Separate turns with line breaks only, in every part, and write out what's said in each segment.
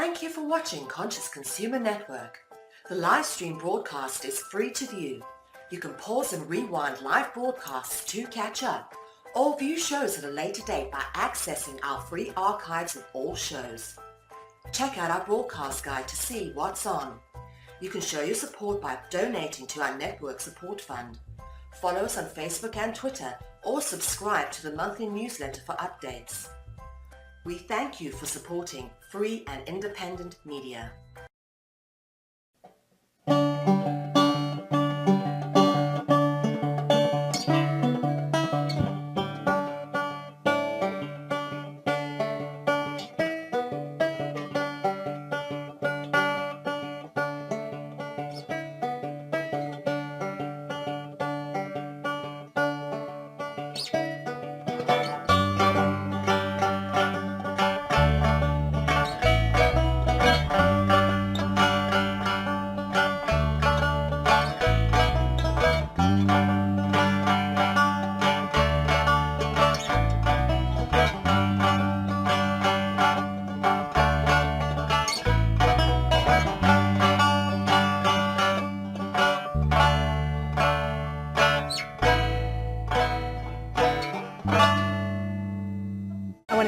Thank you for watching Conscious Consumer Network. The live stream broadcast is free to view. You can pause and rewind live broadcasts to catch up, or view shows at a later date by accessing our free archives of all shows. Check out our broadcast guide to see what's on. You can show your support by donating to our network support fund. Follow us on Facebook and Twitter, or subscribe to the monthly newsletter for updates. We thank you for supporting free and independent media.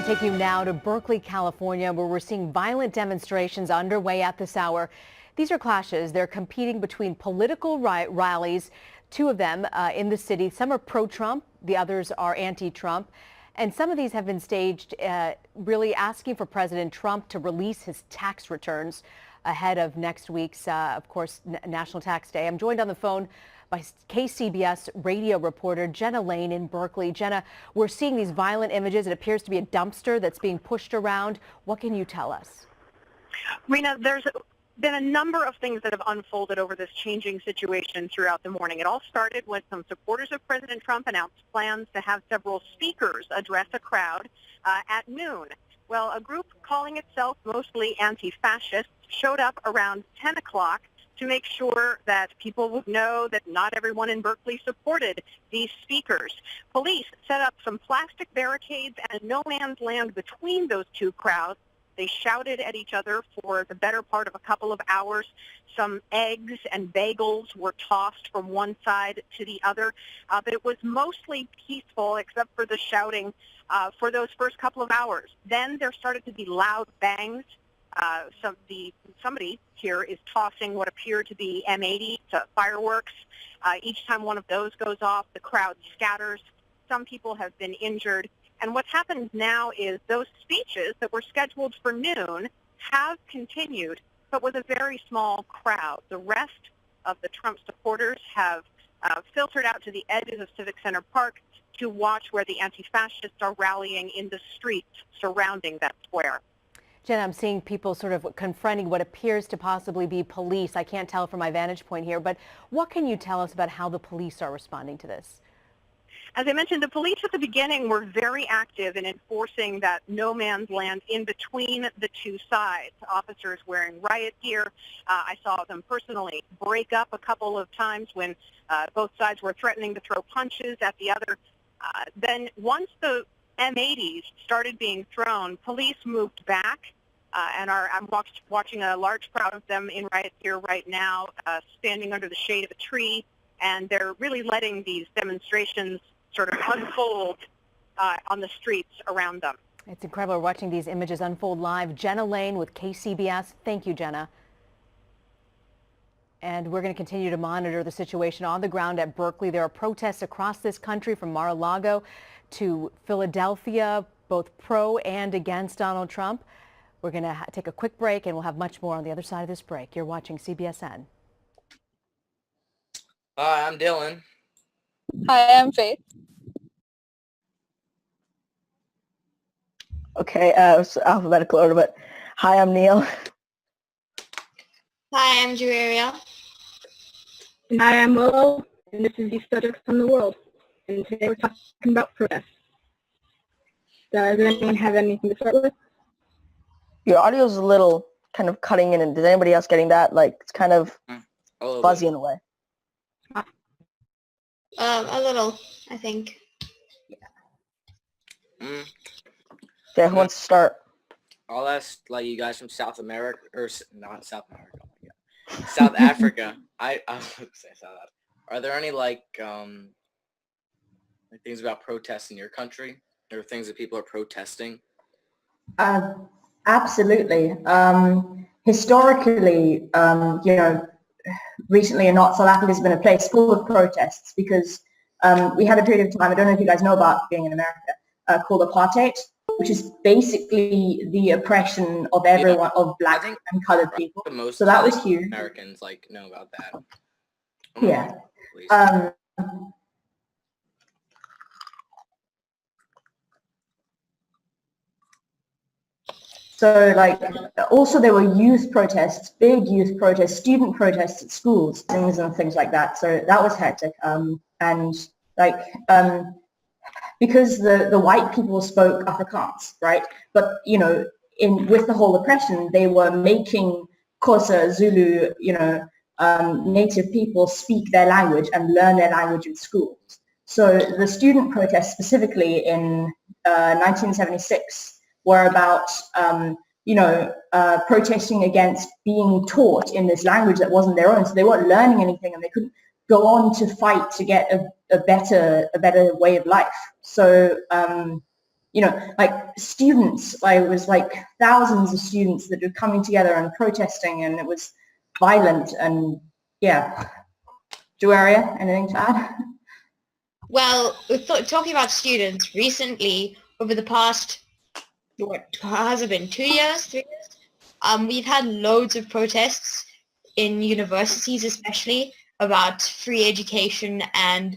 Take you now to Berkeley, California, where we're seeing violent demonstrations underway at this hour. These are clashes. They're competing between political rallies, two of them in the city. Some are pro-Trump, the others are anti-Trump. And some of these have been staged really asking for President Trump to release his tax returns ahead of next week's, of course, National Tax Day. I'm joined on the phone by KCBS radio reporter Jenna Lane in Berkeley. Jenna, we're seeing these violent images. It appears to be a dumpster that's being pushed around. What can you tell us?
Rena, there's been a number of things that have unfolded over this changing situation throughout the morning. It all started when some supporters of President Trump announced plans to have several speakers address a crowd at noon. Well, a group calling itself mostly anti-fascist showed up around 10 o'clock to make sure that people would know that not everyone in Berkeley supported these speakers. Police set up some plastic barricades and no man's land between those two crowds. They shouted at each other for the better part of a couple of hours. Some eggs and bagels were tossed from one side to the other, but it was mostly peaceful except for the shouting for those first couple of hours. Then there started to be loud bangs. Somebody here is tossing what appear to be M80 fireworks. Each time one of those goes off, the crowd scatters. Some people have been injured. And what's happened now is those speeches that were scheduled for noon have continued, but with a very small crowd. The rest of the Trump supporters have filtered out to the edges of Civic Center Park to watch where the anti-fascists are rallying in the streets surrounding that square.
Jenna, I'm seeing people sort of confronting what appears to possibly be police. I can't tell from my vantage point here, but what can you tell us about how the police are responding to this?
As I mentioned, the police at the beginning were very active in enforcing that no man's land in between the two sides. Officers wearing riot gear. I saw them personally break up a couple of times when both sides were threatening to throw punches at the other. Then once the M80s started being thrown, police moved back, and I'm watching a large crowd of them in riot gear right now, standing under the shade of a tree, and they're really letting these demonstrations sort of unfold on the streets around them.
It's incredible. We're watching these images unfold live. Jenna Lane with KCBS. Thank you, Jenna. And we're going to continue to monitor the situation on the ground at Berkeley. There are protests across this country from Mar-a-Lago to Philadelphia, both pro and against Donald Trump. We're going to take a quick break, and we'll have much more on the other side of this break. You're watching CBSN.
Hi, I'm Dylan.
Hi, I'm Faith.
Okay, it's alphabetical order, but hi, I'm Neil.
Hi, I'm Juaria.
And hi, I'm Willow, and this is the subjects from the world. And today we're talking about protests. Does anyone have anything to start with?
Your audio's a little kind of cutting in, and is anybody else getting that? Like, it's kind of fuzzy in a way.
A little, I think.
Okay, who wants to start?
I'll ask like you guys from South America or not South America. Oh my God. South Africa. I was gonna say South Africa. Are there any like things about protests in your country or things that people are protesting?
Uh, Absolutely. Historically, recently or not, South Africa has been a place full of protests because we had a period of time, I don't know if you guys know about being in America, called apartheid, which is basically the oppression of everyone, of black and colored people.
Most
so that was huge.
Americans like know about that.
Yeah. So like, also there were youth protests, big youth protests, student protests at schools, things like that. So that was hectic. And like, because the white people spoke Afrikaans, right? But, with the whole oppression, they were making Xhosa, Zulu, native people speak their language and learn their language in schools. So the student protests specifically in 1976 were about, protesting against being taught in this language that wasn't their own. So they weren't learning anything and they couldn't go on to fight to get a better way of life. So, like students, it was like thousands of students that were coming together and protesting, and it was violent. And yeah. Juaria, anything to add?
Well, talking about students, recently, over the past, what has it been, 2 years, 3 years? We've had loads of protests in universities, especially about free education and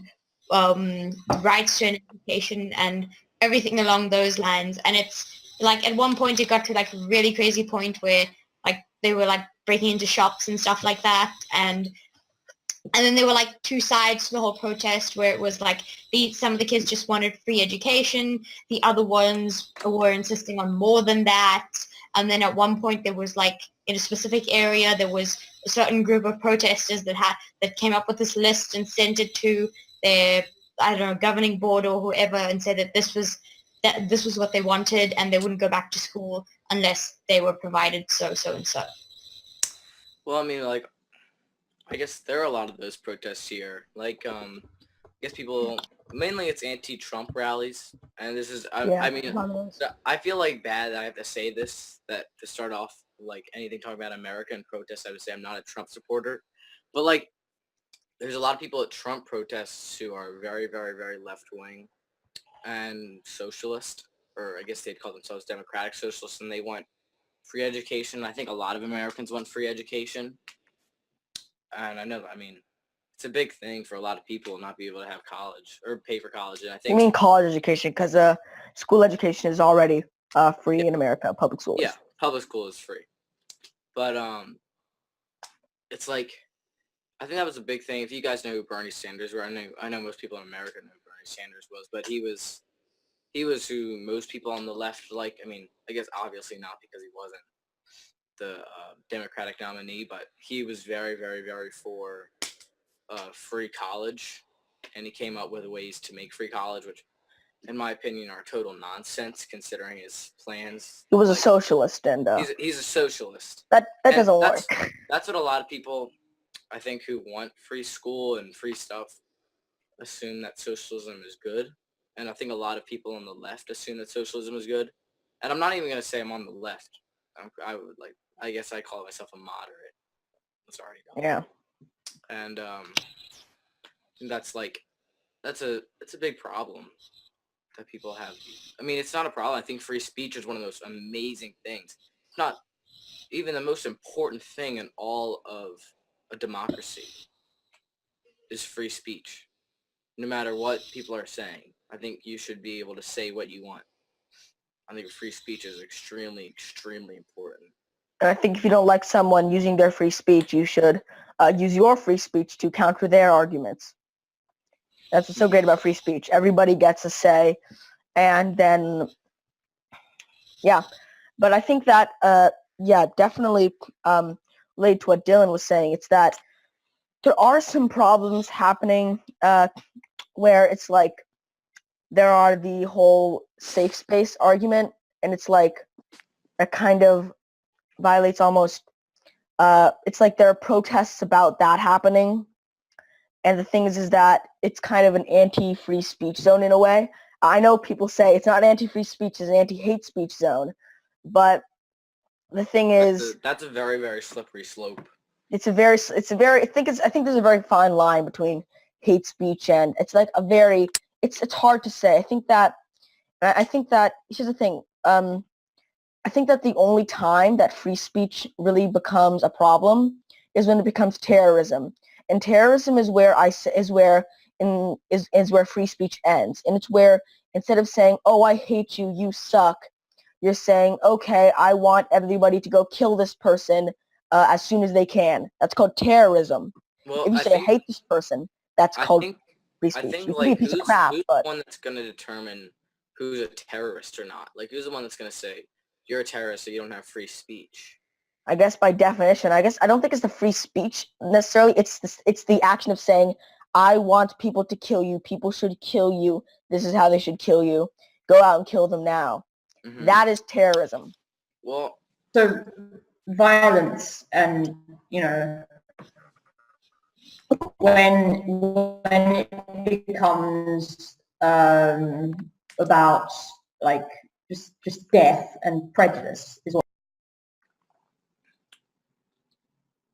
rights to an education and everything along those lines. And it's like at one point it got to like a really crazy point where like they were like breaking into shops and stuff like that, and then there were like two sides to the whole protest where it was like some of the kids just wanted free education, the other ones were insisting on more than that. And then at one point there was like in a specific area there was a certain group of protesters that came up with this list and sent it to their, I don't know, governing board or whoever, and said that this was what they wanted and they wouldn't go back to school unless they were provided so and so.
Well, I mean, like, I guess there are a lot of those protests here. Like, I guess people, mainly it's anti-Trump rallies. And this is, I mean, I feel like bad that I have to say this, that to start off, like, anything talking about America and protests, I would say I'm not a Trump supporter. But, like, there's a lot of people at Trump protests who are very, very, very left-wing and socialist, or I guess they'd call themselves democratic socialists, and they want free education. I think a lot of Americans want free education. And I know, I mean, it's a big thing for a lot of people not be able to have college or pay for college. And I think
You mean college education, because school education is already free in America, public schools.
Yeah, public school is free. But it's like, I think that was a big thing. If you guys know who Bernie Sanders were, I know most people in America know who Bernie Sanders was, but he was who most people on the left like. I mean, I guess obviously not because he wasn't the Democratic nominee, but he was very, very, very for free college, and he came up with ways to make free college, which, in my opinion, are total nonsense considering his plans.
He was a socialist, and
he's a socialist.
That doesn't work.
That's what a lot of people, I think, who want free school and free stuff assume that socialism is good, and I think a lot of people on the left assume that socialism is good. And I'm not even going to say I'm on the left. I guess I call myself a moderate. I'm sorry.
Yeah.
And that's a big problem that people have. I mean, it's not a problem. I think free speech is one of those amazing things. It's not even the most important thing in all of a democracy is free speech. No matter what people are saying, I think you should be able to say what you want. I think free speech is extremely, extremely important.
And I think if you don't like someone using their free speech, you should use your free speech to counter their arguments. That's what's so great about free speech. Everybody gets a say, and then, yeah. But I think that, definitely related to what Dylan was saying. It's that there are some problems happening where it's like there are the whole safe space argument, and it's like
that kind of violates almost, it's like there are protests about that happening. And the thing is that it's kind of an anti-free speech zone in a way. I know people say it's not anti-free speech, it's an anti-hate speech zone. But the thing is,
that's a very, very slippery slope.
I think there's a very fine line between hate speech and it's like a very, it's hard to say. I think that here's the thing. I think that the only time that free speech really becomes a problem is when it becomes terrorism. And terrorism is where free speech ends. And it's where instead of saying, "Oh, I hate you, you suck," you're saying, "Okay, I want everybody to go kill this person as soon as they can." That's called terrorism.
Well,
If you say, "I hate this person," that's called free speech.
I think
You can be a piece of crap,
who's
but
the one that's going to determine who's a terrorist or not? Like, who's the one that's going to say, you're a terrorist, so you don't have free speech?
I guess by definition, I don't think it's the free speech necessarily. It's the action of saying, "I want people to kill you. People should kill you. This is how they should kill you. Go out and kill them now."
Mm-hmm.
That is terrorism.
Well,
so violence and, when it becomes about like just death and prejudice is what.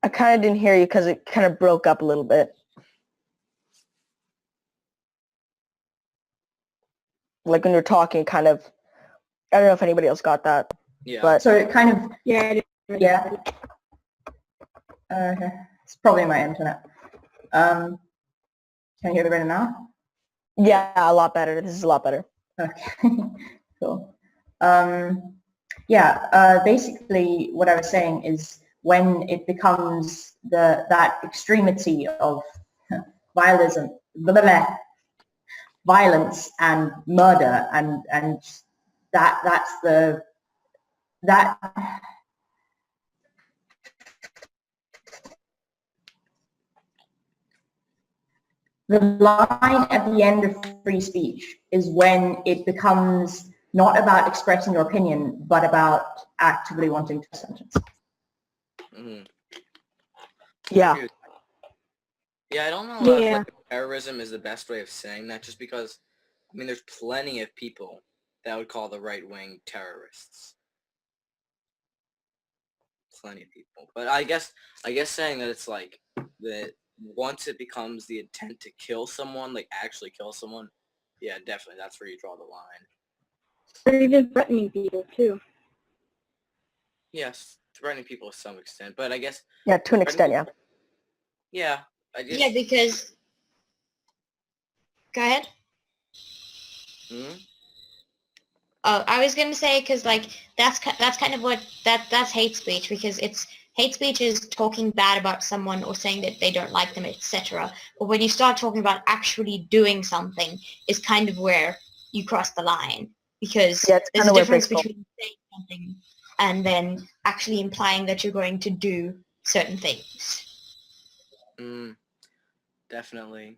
I kind of didn't hear you because it kind of broke up a little bit. Like when you're talking, kind of. I don't know if anybody else got that.
Yeah.
But
so it kind of
Yeah.
It's probably my internet. Can you hear me better now?
Yeah, a lot better. This is a lot better.
Okay, cool. Basically what I was saying is when it becomes that extremity of violence and murder and that's the line at the end of free speech is when it becomes not about expressing your opinion, but about actively wanting to sentence.
Mm-hmm.
Yeah.
Yeah, I don't know if like terrorism is the best way of saying that, just because, I mean, there's plenty of people that would call the right wing terrorists. Plenty of people. But I guess saying that it's like that once it becomes the intent to kill someone, like actually kill someone, yeah, definitely that's where you draw the line.
Or even threatening people too.
Yes, threatening people to some extent, but I guess.
Yeah, to an extent, yeah.
Yeah, I guess.
Yeah, because. Go ahead.
Hmm?
Oh, I was gonna say because like that's kind of what that's hate speech, because it's hate speech is talking bad about someone or saying that they don't like them, etc. But when you start talking about actually doing something, is kind of where you cross the line, because there's a difference between saying something and then actually implying that you're going to do certain things.
Definitely.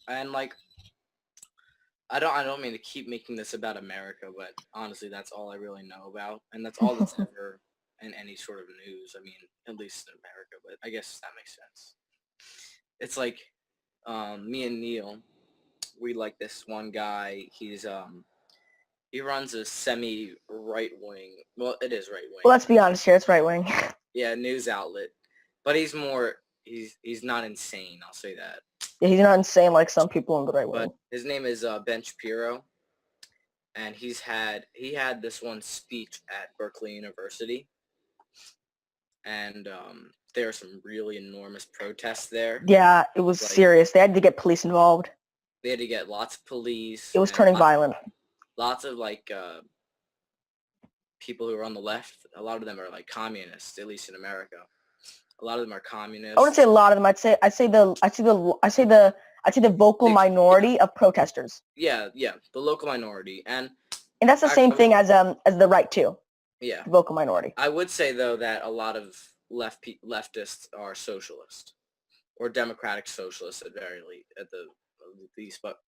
And like, I don't mean to keep making this about America, but honestly, that's all I really know about, and that's all that's ever in any sort of news. I mean, at least in America, but I guess that makes sense. It's like, me and Neil, we like this one guy. He's he runs a semi right wing. Well, it is right wing.
Well, let's be honest here. It's right wing.
Yeah, news outlet, but he's not insane. I'll say that.
Yeah, he's not insane like some people in the right wing.
But his name is Ben Shapiro, and he had this one speech at Berkeley University, and there are some really enormous protests there.
Yeah, it was serious. They had to get police involved.
They had to get lots of police.
It was turning violent.
Lots of like people who are on the left. A lot of them are like communists, at least in America. A lot of them are communists.
I wouldn't say a lot of them. I'd say the vocal minority of protesters.
Yeah, the local minority, and
that's the same thing as the right too.
Yeah,
the vocal minority.
I would say though that a lot of leftists are socialist or democratic socialists at the least, but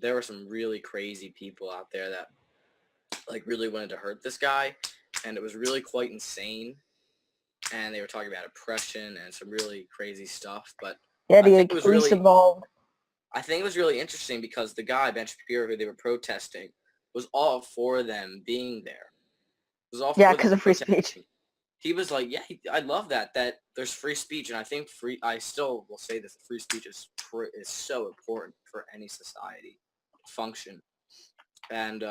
there were some really crazy people out there that like really wanted to hurt this guy, and it was really quite insane. And they were talking about oppression and some really crazy stuff. But
Yeah,
I
the
think
like,
it was
police
really,
involved.
I think it was really interesting because the guy Ben Shapiro, who they were protesting, was all for them being there. It was all
Yeah,
for them
because of free
protesting.
speech.
He was like, yeah, I love that there's free speech, and I think I still will say this, free speech is so important for any society to function. And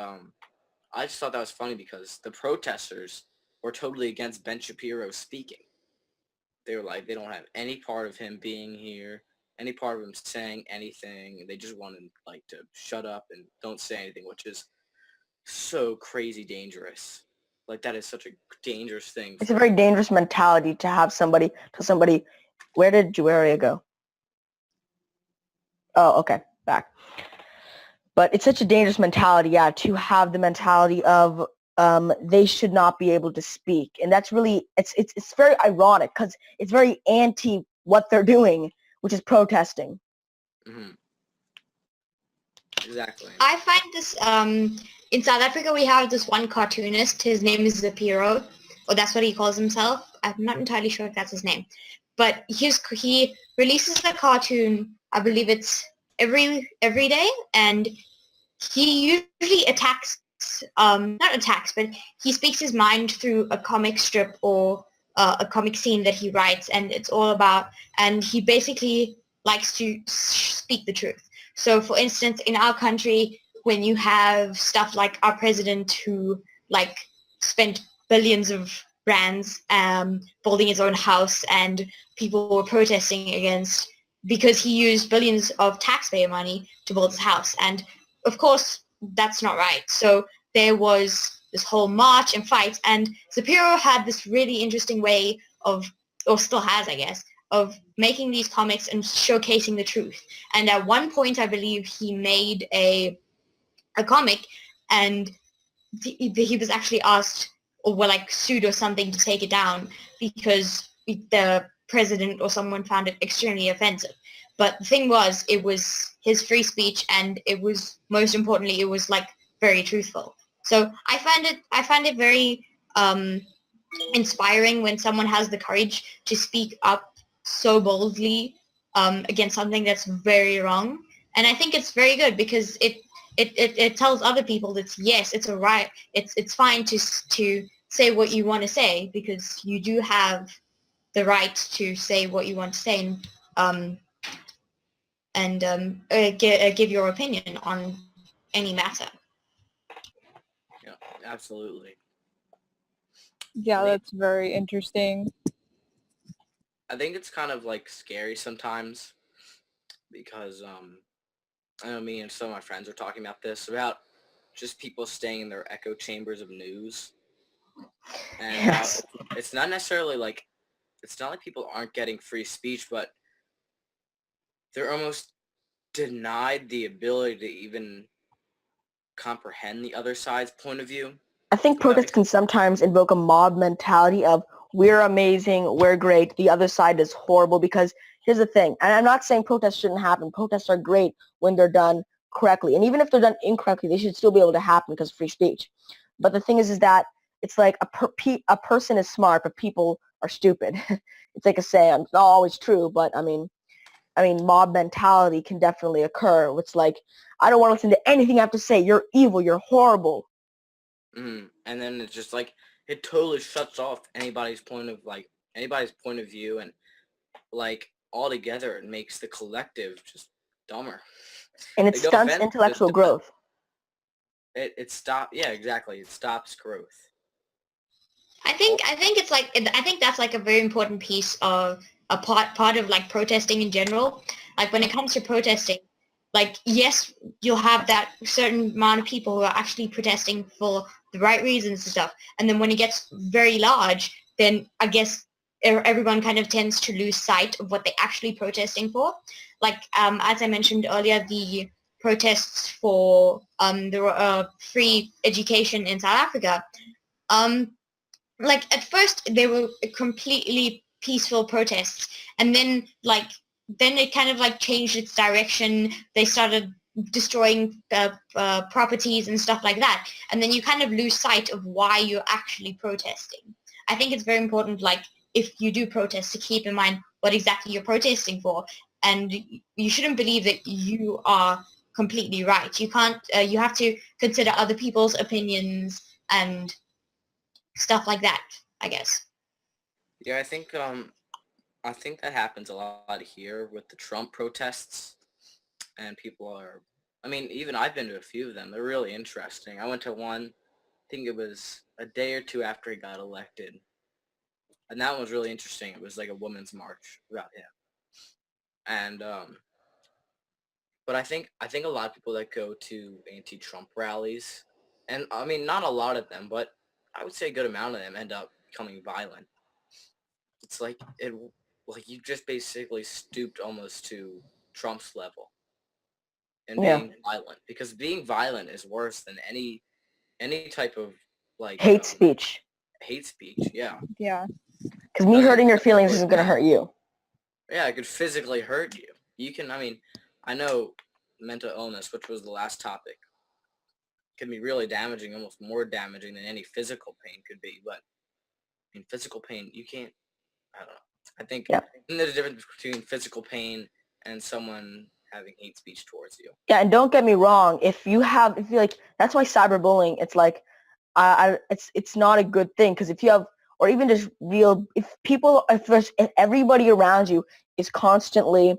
I just thought that was funny because the protesters were totally against Ben Shapiro speaking. They were like, they don't have any part of him being here, any part of him saying anything. They just wanted like to shut up and don't say anything, which is so crazy dangerous. Like that is such a dangerous thing.
It's a very dangerous mentality to have somebody tell somebody, where did Juaria go? Oh, okay, back. But it's such a dangerous mentality, yeah, to have the mentality of they should not be able to speak. And that's really, it's very ironic because it's very anti what they're doing, which is protesting.
Mm-hmm. Exactly.
I find this, in South Africa we have this one cartoonist, his name is Zapiro, or that's what he calls himself. I'm not entirely sure if that's his name. But he releases a cartoon, I believe it's every day, and he usually attacks, not attacks, but he speaks his mind through a comic strip or a comic scene that he writes, and it's all about, and he basically likes to speak the truth. So for instance, in our country, when you have stuff like our president who like spent billions of rands building his own house, and people were protesting against because he used billions of taxpayer money to build his house, and of course that's not right. So there was this whole march and fight, and Zapiro had this really interesting way of, or still has I guess, of making these comics and showcasing the truth. And at one point I believe he made a comic, and he was actually asked or were like sued or something to take it down because the president or someone found it extremely offensive. But the thing was, it was his free speech, and it was, most importantly, it was like very truthful. So I find it very inspiring when someone has the courage to speak up so boldly against something that's very wrong. And I think it's very good because it tells other people that yes, it's a right, it's fine to say what you want to say, because you do have the right to say what you want to say, and give your opinion on any matter.
Yeah, absolutely.
Yeah, that's very interesting.
I think it's kind of like scary sometimes because I know me and some of my friends are talking about this, about just people staying in their echo chambers of news, and
Yes.
how it's not necessarily like, it's not like people aren't getting free speech, but they're almost denied the ability to even comprehend the other side's point of view.
I think protests can sometimes invoke a mob mentality of we're amazing, we're great, the other side is horrible. Because here's the thing, and I'm not saying protests shouldn't happen. Protests are great when they're done correctly. And even if they're done incorrectly, they should still be able to happen because of free speech. But the thing is that it's like a person is smart, but people are stupid. It's like a saying. It's not always true, but I mean, mob mentality can definitely occur. It's like, I don't want to listen to anything you have to say. You're evil. You're horrible.
Mm-hmm. And then it's just like, it totally shuts off anybody's point of view, and like altogether it makes the collective just dumber.
And it
Like, no
stunts
offense,
intellectual growth.
It stops. Yeah, exactly. It stops growth.
I think it's like, I think that's like a very important piece of a part of like protesting in general. Like when it comes to protesting, like yes, you'll have that certain amount of people who are actually protesting for the right reasons and stuff. And then when it gets very large, then I guess everyone kind of tends to lose sight of what they're actually protesting for. Like as I mentioned earlier, the protests for the free education in South Africa. Like at first they were completely peaceful protests, and then it kind of like changed its direction. They started destroying properties and stuff like that. And then you kind of lose sight of why you're actually protesting. I think it's very important, like, if you do protest, to keep in mind what exactly you're protesting for. And you shouldn't believe that you are completely right. You can't, you have to consider other people's opinions and stuff like that, I guess.
Yeah, I think that happens a lot here with the Trump protests, and people are. I mean, even I've been to a few of them. They're really interesting. I went to one. I think it was a day or two after he got elected, and that one was really interesting. It was like a women's march about him, and but I think a lot of people that go to anti-Trump rallies, and I mean not a lot of them, but I would say a good amount of them end up becoming violent. It's like you just basically stooped almost to Trump's level and
Yeah.
being violent, because being violent is worse than any type of like
Hate speech.
hate speech. Yeah,
Yeah.
Because me hurting your feelings isn't going to
Yeah.
hurt you.
Yeah, it could physically hurt you. You can. I mean, I know mental illness, which was the last topic, can be really damaging, almost more damaging than any physical pain could be. But in physical pain, you can't. I don't know. I think
Yeah.
there's a difference between physical pain and someone having hate speech towards you.
Yeah, and don't get me wrong. If you like, that's why cyberbullying. It's like, it's not a good thing, because if you have, or even just real, if everybody around you is constantly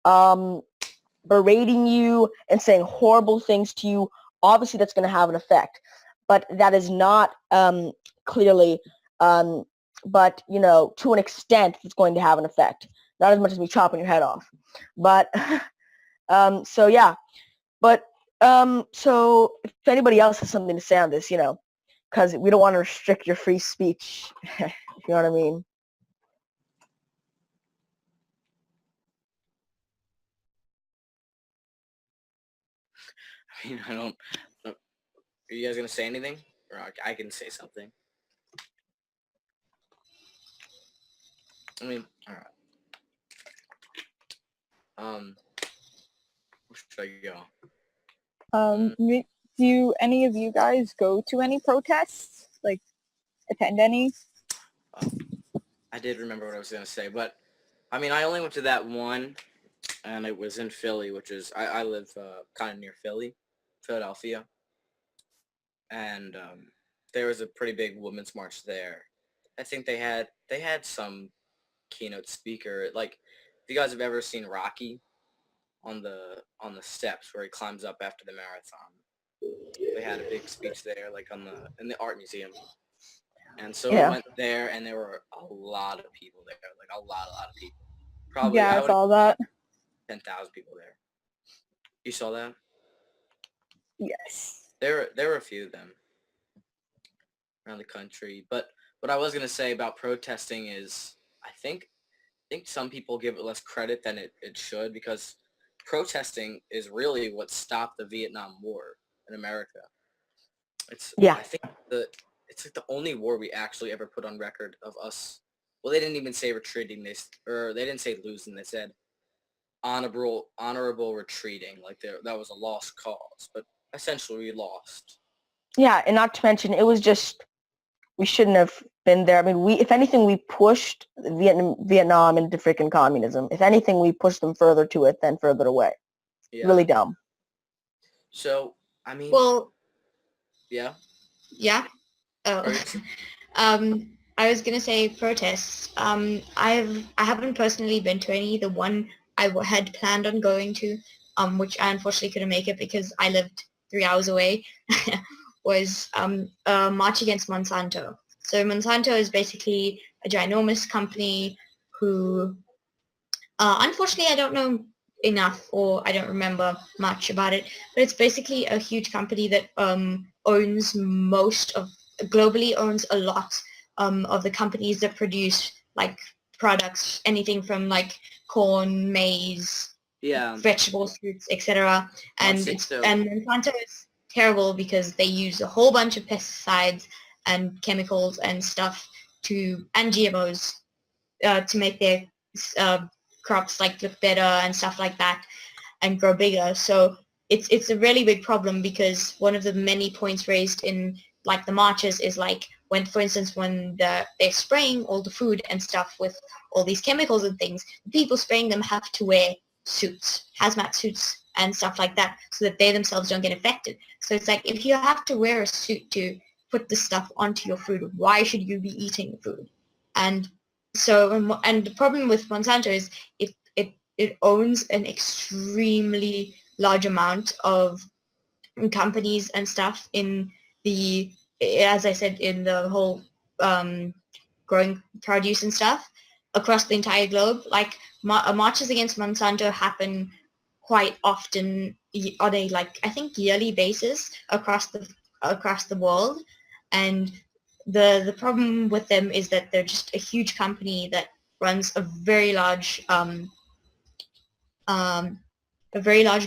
berating you and saying horrible things to you, obviously that's going to have an effect. But that is not clearly, but to an extent, it's going to have an effect. Not as much as me chopping your head off, but so yeah. But so if anybody else has something to say on this, because we don't want to restrict your free speech, if you know what I mean.
I mean, I don't. Are you guys gonna say anything, or I can say something? I mean, all right. Where should I go?
Do any of you guys go to any protests? Like, attend any?
I did remember what I was gonna say, but I mean, I only went to that one, and it was in Philly, which is I live kind of near Philadelphia, and there was a pretty big women's march there. I think they had some keynote speaker. Like, if you guys have ever seen Rocky on the steps where he climbs up after the marathon, they had a big speech there, like in the art museum. And so we
Yeah.
went there, and there were a lot of people there, like a lot of people. Probably
Yeah,
I
I
would
saw that.
10,000 people there. You saw that?
Yes.
There were a few of them around the country. But what I was gonna say about protesting is I think some people give it less credit than it should, because protesting is really what stopped the Vietnam War in America.
Yeah.
I think it's like the only war we actually ever put on record of us. Well, they didn't even say retreating. They didn't say losing. They said honorable retreating. Like that was a lost cause, but essentially we lost.
Yeah, and not to mention, it was just, we shouldn't have been there. I mean, if anything, we pushed Vietnam into freaking communism. If anything, we pushed them further to it than further away.
Yeah.
Really dumb.
So I mean,
Well,
yeah.
yeah. Oh. I was gonna say protests. I haven't personally been to any. The one had planned on going to, which I unfortunately couldn't make it because I lived 3 hours away, was a march against Monsanto. So Monsanto is basically a ginormous company who, unfortunately, I don't know enough, or I don't remember much about it, but it's basically a huge company that globally owns a lot of the companies that produce like products, anything from like corn, maize,
Yeah.
vegetables, fruits, etc. And
Monsanto.
Monsanto is terrible because they use a whole bunch of pesticides and chemicals and stuff and GMOs to make their crops like look better and stuff like that and grow bigger. So it's a really big problem, because one of the many points raised in like the marches is like when, for instance, when they're spraying all the food and stuff with all these chemicals and things, the people spraying them have to wear suits, hazmat suits and stuff like that, so that they themselves don't get affected. So it's like, if you have to wear a suit to put this stuff onto your food, why should you be eating the food? And so, and the problem with Monsanto is it owns an extremely large amount of companies and stuff in the, as I said, in the whole growing produce and stuff across the entire globe. Like marches against Monsanto happen quite often on a, like, I think yearly basis across the world. And the problem with them is that they're just a huge company that runs a very large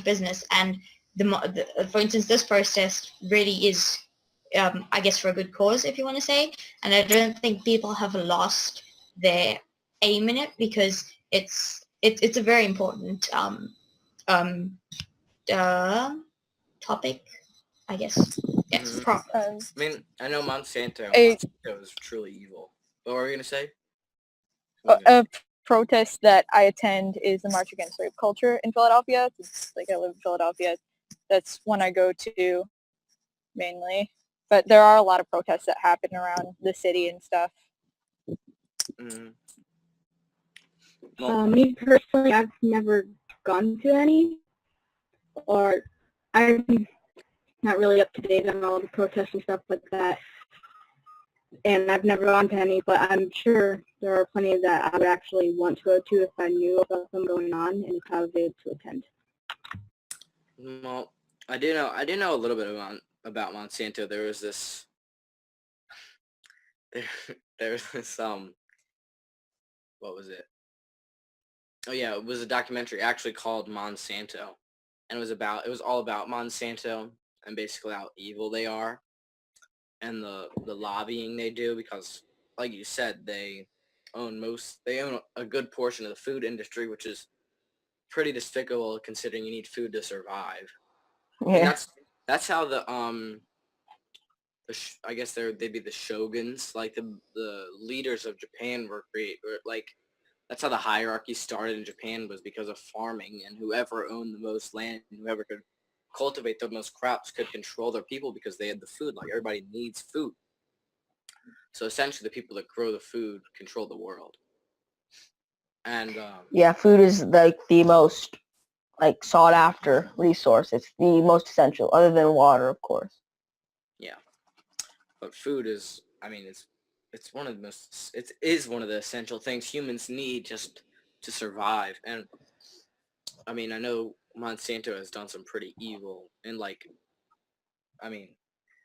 business. And for instance, this protest really is, I guess, for a good cause, if you want to say. And I don't think people have lost their aim in it, because it's a very important um, topic, I guess. Yes,
Mhm.
problem.
I mean, I know Monsanto
A,
is truly evil. What were you gonna say?
a protest that I attend is the March Against Rape Culture in Philadelphia. It's like I live in Philadelphia. That's one I go to mainly. But there are a lot of protests that happen around the city and stuff.
Mhm.
Me personally, I've never gone to any, or I'm not really up to date on all the protests and stuff like that. And I've never gone to any, but I'm sure there are plenty that I would actually want to go to if I knew about them going on and if I was able to attend.
Well, I do know a little bit about Monsanto. There was this there, there was this what was it? Oh yeah, it was a documentary actually called Monsanto, and it was all about Monsanto and basically how evil they are and the lobbying they do, because like you said, they own a good portion of the food industry, which is pretty despicable considering you need food to survive. I mean,
Yeah.
that's how I guess they'd be the shoguns, like the leaders of Japan like that's how the hierarchy started in Japan, was because of farming, and whoever owned the most land and whoever could cultivate the most crops could control their people because they had the food. Like, everybody needs food. So essentially the people that grow the food control the world. And
Yeah, food is like the most like sought after resource. It's the most essential, other than water, of course.
yeah, but food is, I mean, it's one of the most, it is one of the essential things humans need just to survive. And I mean, I know Monsanto has done some pretty evil and, like, I mean,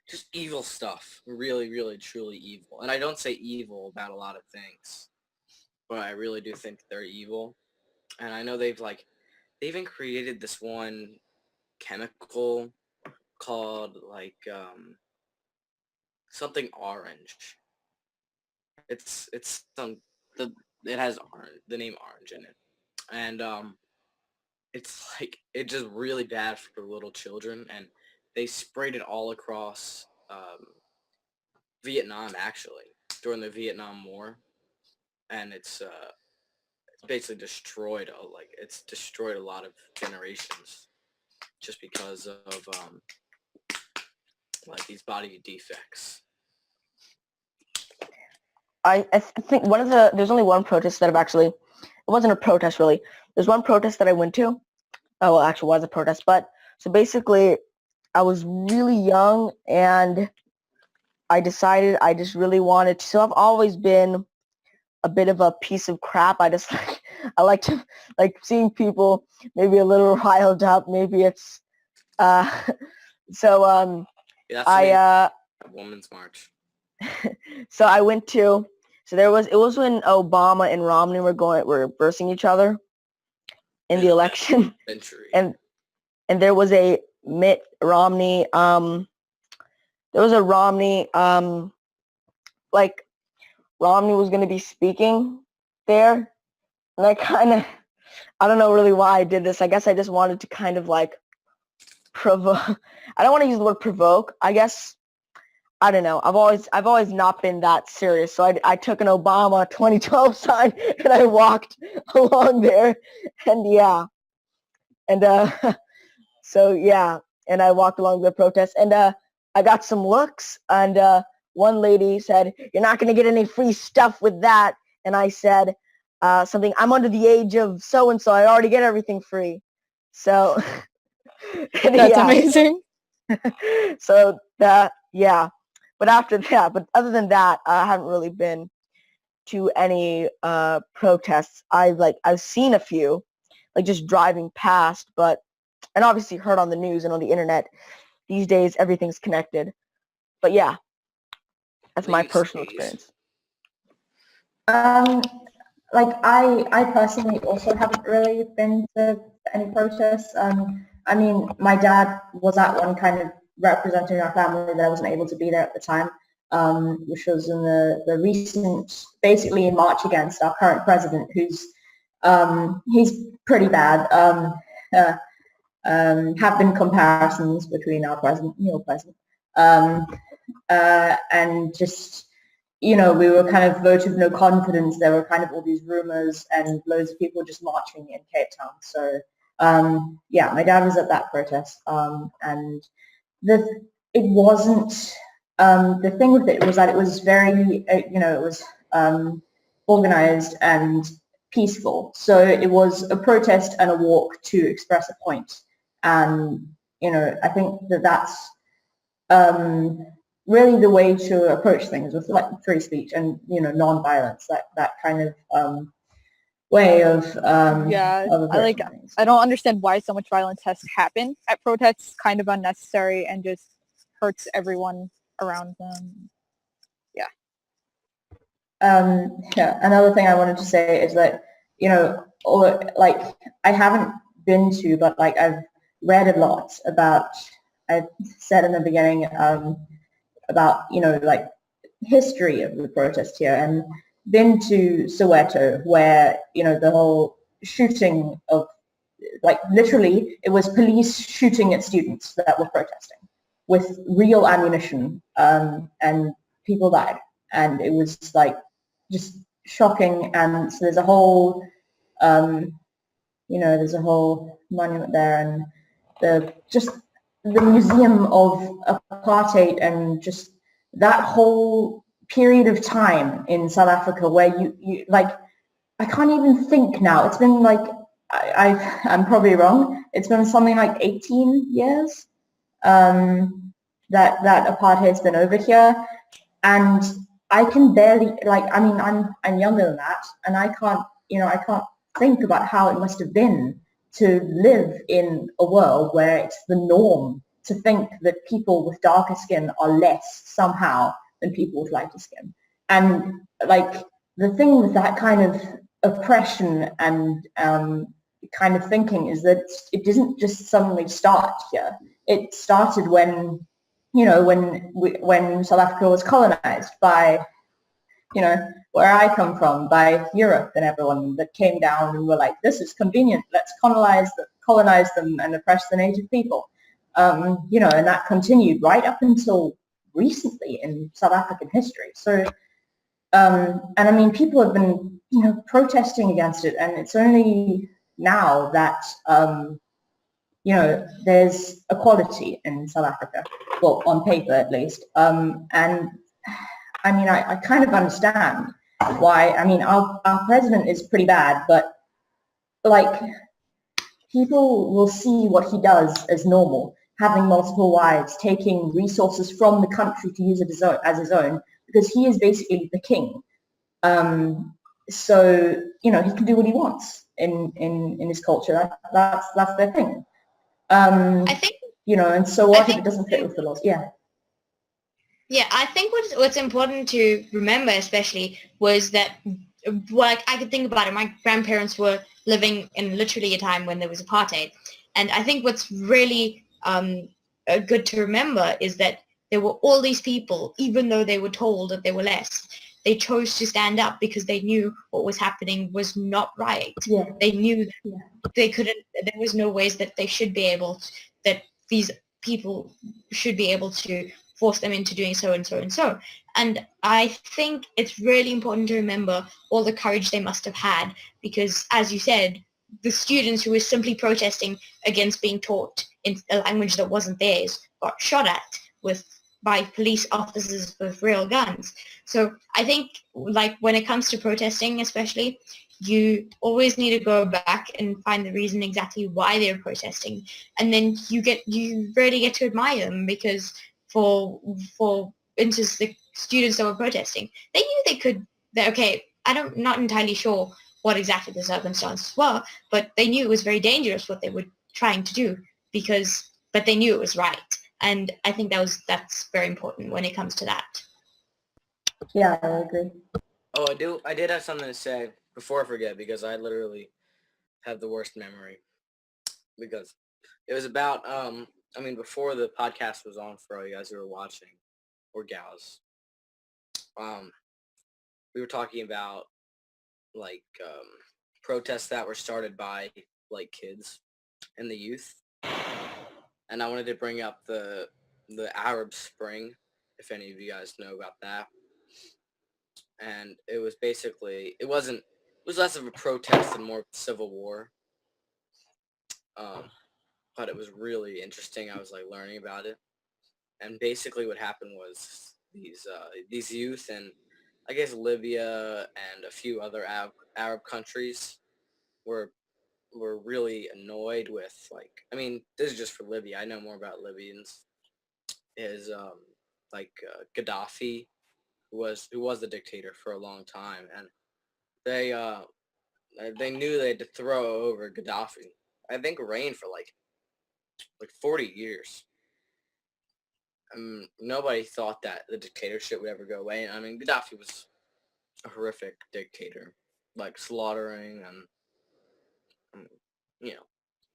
just evil stuff. Really, really, truly evil. And I don't say evil about a lot of things, but I really do think they're evil. And I know they even created this one chemical called, like, something orange. It's some, the it has the name orange in it. And it's like, it's just really bad for little children, and they sprayed it all across Vietnam, actually, during the Vietnam War. And it's basically it's destroyed a lot of generations just because of like these body defects.
I think there's only one protest that it wasn't a protest really. There's one protest that I went to. Oh, well, actually, it was a protest, but so basically, I was really young and I decided I just really wanted to. So I've always been a bit of a piece of crap. I just I like to like seeing people maybe a little riled up. Maybe it's uh so
Yeah, that's the name of Women's March.
so I went to it was when Obama and Romney were versing each other in the election.
Century.
And there was a Mitt Romney there was a Romney like Romney was going to be speaking there, and I don't know really why I did this. I guess I just wanted to kind of like provoke. I don't want to use the word provoke. I guess I don't know. I've always not been that serious. So I took an Obama 2012 sign and I walked along there, and yeah, and so yeah, and I walked along the protest, and I got some looks, and one lady said, "You're not going to get any free stuff with that," and I said something. I'm under the age of so and so. I already get everything free. So and
That's
yeah,
amazing.
so that yeah. But other than that, I haven't really been to any protests. I've seen a few, like just driving past, and obviously heard on the news and on the internet. These days, everything's connected. But yeah, that's my personal experience.
Like I personally also haven't really been to any protests. I mean, my dad was at one kind of representing our family, but I wasn't able to be there at the time, which was in the recent, basically in March against our current president, he's pretty bad. Have been comparisons between our president and your president, and just we were kind of vote of no confidence. There were kind of all these rumors and loads of people just marching in Cape Town. So yeah, my dad was at that protest, and it wasn't the thing with it was that it was very it was organized and peaceful. So it was a protest and a walk to express a point. And I think that's really the way to approach things with like free speech and non-violence. That kind of way of approaching things.
I don't understand why so much violence has to happen at protests. Kind of unnecessary and just hurts everyone around them.
Yeah. Another thing I wanted to say is that I haven't been to, but like I've read a lot about. I said in the beginning about like history of the protest here, and been to Soweto, where the whole shooting of literally it was police shooting at students that were protesting with real ammunition, and people died, and it was just shocking. And so there's a whole there's a whole monument there, and the museum of apartheid, and just that whole period of time in South Africa where you I can't even think now. It's been I'm probably wrong. It's been something like 18 years that apartheid's been over here, and I can barely I mean I'm younger than that, and I can't think about how it must have been to live in a world where it's the norm to think that people with darker skin are less somehow than people with lighter skin. And the thing with that kind of oppression and kind of thinking is that it didn't just suddenly start here. It started when when South Africa was colonized by where I come from, by Europe and everyone that came down and were like, this is convenient, let's colonize them and oppress the native people. And that continued right up until recently in South African history. So, and I mean, people have been, protesting against it, and it's only now that, there's equality in South Africa, well, on paper at least. And I mean, I kind of understand why. I mean, our president is pretty bad, but people will see what he does as normal, having multiple wives, taking resources from the country to use it as his own, because he is basically the king. So he can do what he wants in his culture. That's their thing.
I think,
and so what if it doesn't fit with the laws? Yeah.
Yeah, I think what's important to remember, especially, was that, I could think about it. My grandparents were living in literally a time when there was apartheid, and I think what's really good to remember is that there were all these people, even though they were told that they were less, they chose to stand up because they knew what was happening was not right.
Yeah.
They knew that they couldn't. There was no ways that they should be able to, that these people should be able to force them into doing so and so and so. And I think it's really important to remember all the courage they must have had, because, as you said, the students who were simply protesting against being taught in a language that wasn't theirs got shot at by police officers with real guns. So I think, like, when it comes to protesting especially, you always need to go back and find the reason exactly why they're protesting, and then you really get to admire them, because for instance, the students that were protesting, they knew okay, not entirely sure what exactly the circumstances were, but they knew it was very dangerous what they were trying to do, but they knew it was right. And I think that's very important when it comes to that.
Yeah, I agree.
Oh, I did have something to say before I forget, because I literally have the worst memory. Because it was about, before the podcast was on, for all you guys who were watching, or gals, we were talking about, like, protests that were started by, like, kids and the youth. And I wanted to bring up the Arab Spring, if any of you guys know about that. And it was basically, it was less of a protest and more of a civil war. But it was really interesting. I was, like, learning about it. And basically what happened was these youth and, I guess, Libya and a few other Arab countries were really annoyed with, like, this is just for Libya. I know more about Libyans. Is Gaddafi, who was the dictator for a long time, and they knew they had to throw over Gaddafi. I think reigned for like 40 years. Nobody thought that the dictatorship would ever go away. Gaddafi was a horrific dictator, like slaughtering and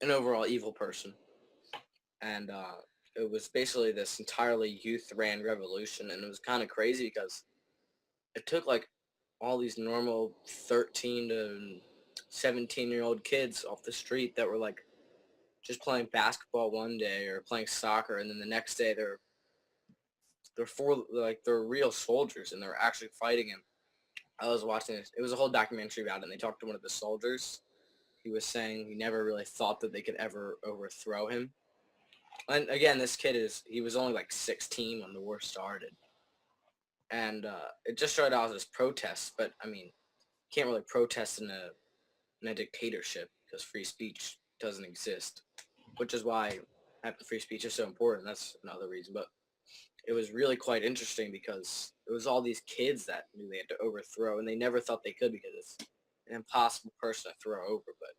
an overall evil person. And it was basically this entirely youth-ran revolution, and it was kind of crazy because it took, like, all these normal 13 to 17-year-old kids off the street that were, like, just playing basketball one day or playing soccer, and then the next day they're real soldiers, and they're actually fighting him. I was watching this. It was a whole documentary about it, and they talked to one of the soldiers. He was saying he never really thought that they could ever overthrow him. And again, this kid he was only like 16 when the war started. And it just started out as protests, but you can't really protest in a dictatorship because free speech doesn't exist, which is why having free speech is so important. That's another reason. But it was really quite interesting because it was all these kids that knew they had to overthrow, and they never thought they could because it's an impossible person to throw over, but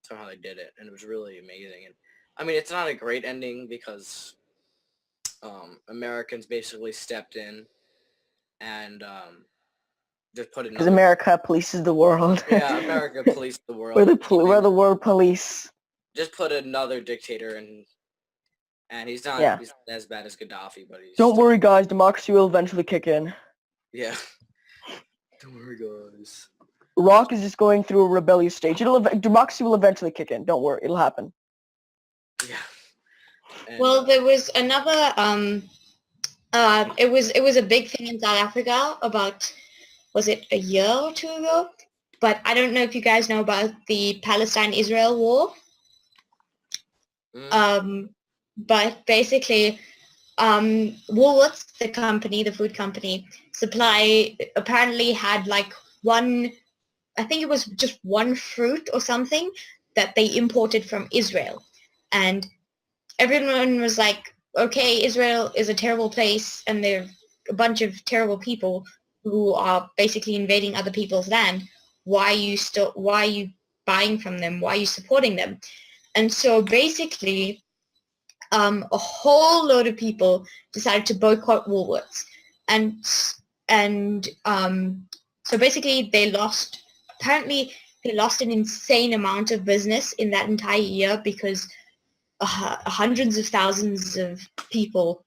somehow they did it, and it was really amazing. And it's not a great ending because Americans basically stepped in and just put
Because
another...
America polices the world.
Yeah, America policed the world.
We're the world police.
Just put another dictator in, and he's not as bad as Gaddafi, but he's...
Don't worry, guys. Democracy will eventually kick in.
Yeah. Don't worry, guys.
Iraq is just going through a rebellious stage. Democracy will eventually kick in. Don't worry. It'll happen.
Yeah. And,
well, there was another... it was a big thing in South Africa about, was it a year or two ago? But I don't know if you guys know about the Palestine-Israel war. But basically, Woolworths, the food company, apparently had like I think it was just one fruit or something that they imported from Israel. And everyone was like, okay, Israel is a terrible place and they're a bunch of terrible people who are basically invading other people's land. Why are you buying from them? Why are you supporting them? And so basically, a whole load of people decided to boycott Woolworths. And so basically apparently they lost an insane amount of business in that entire year because hundreds of thousands of people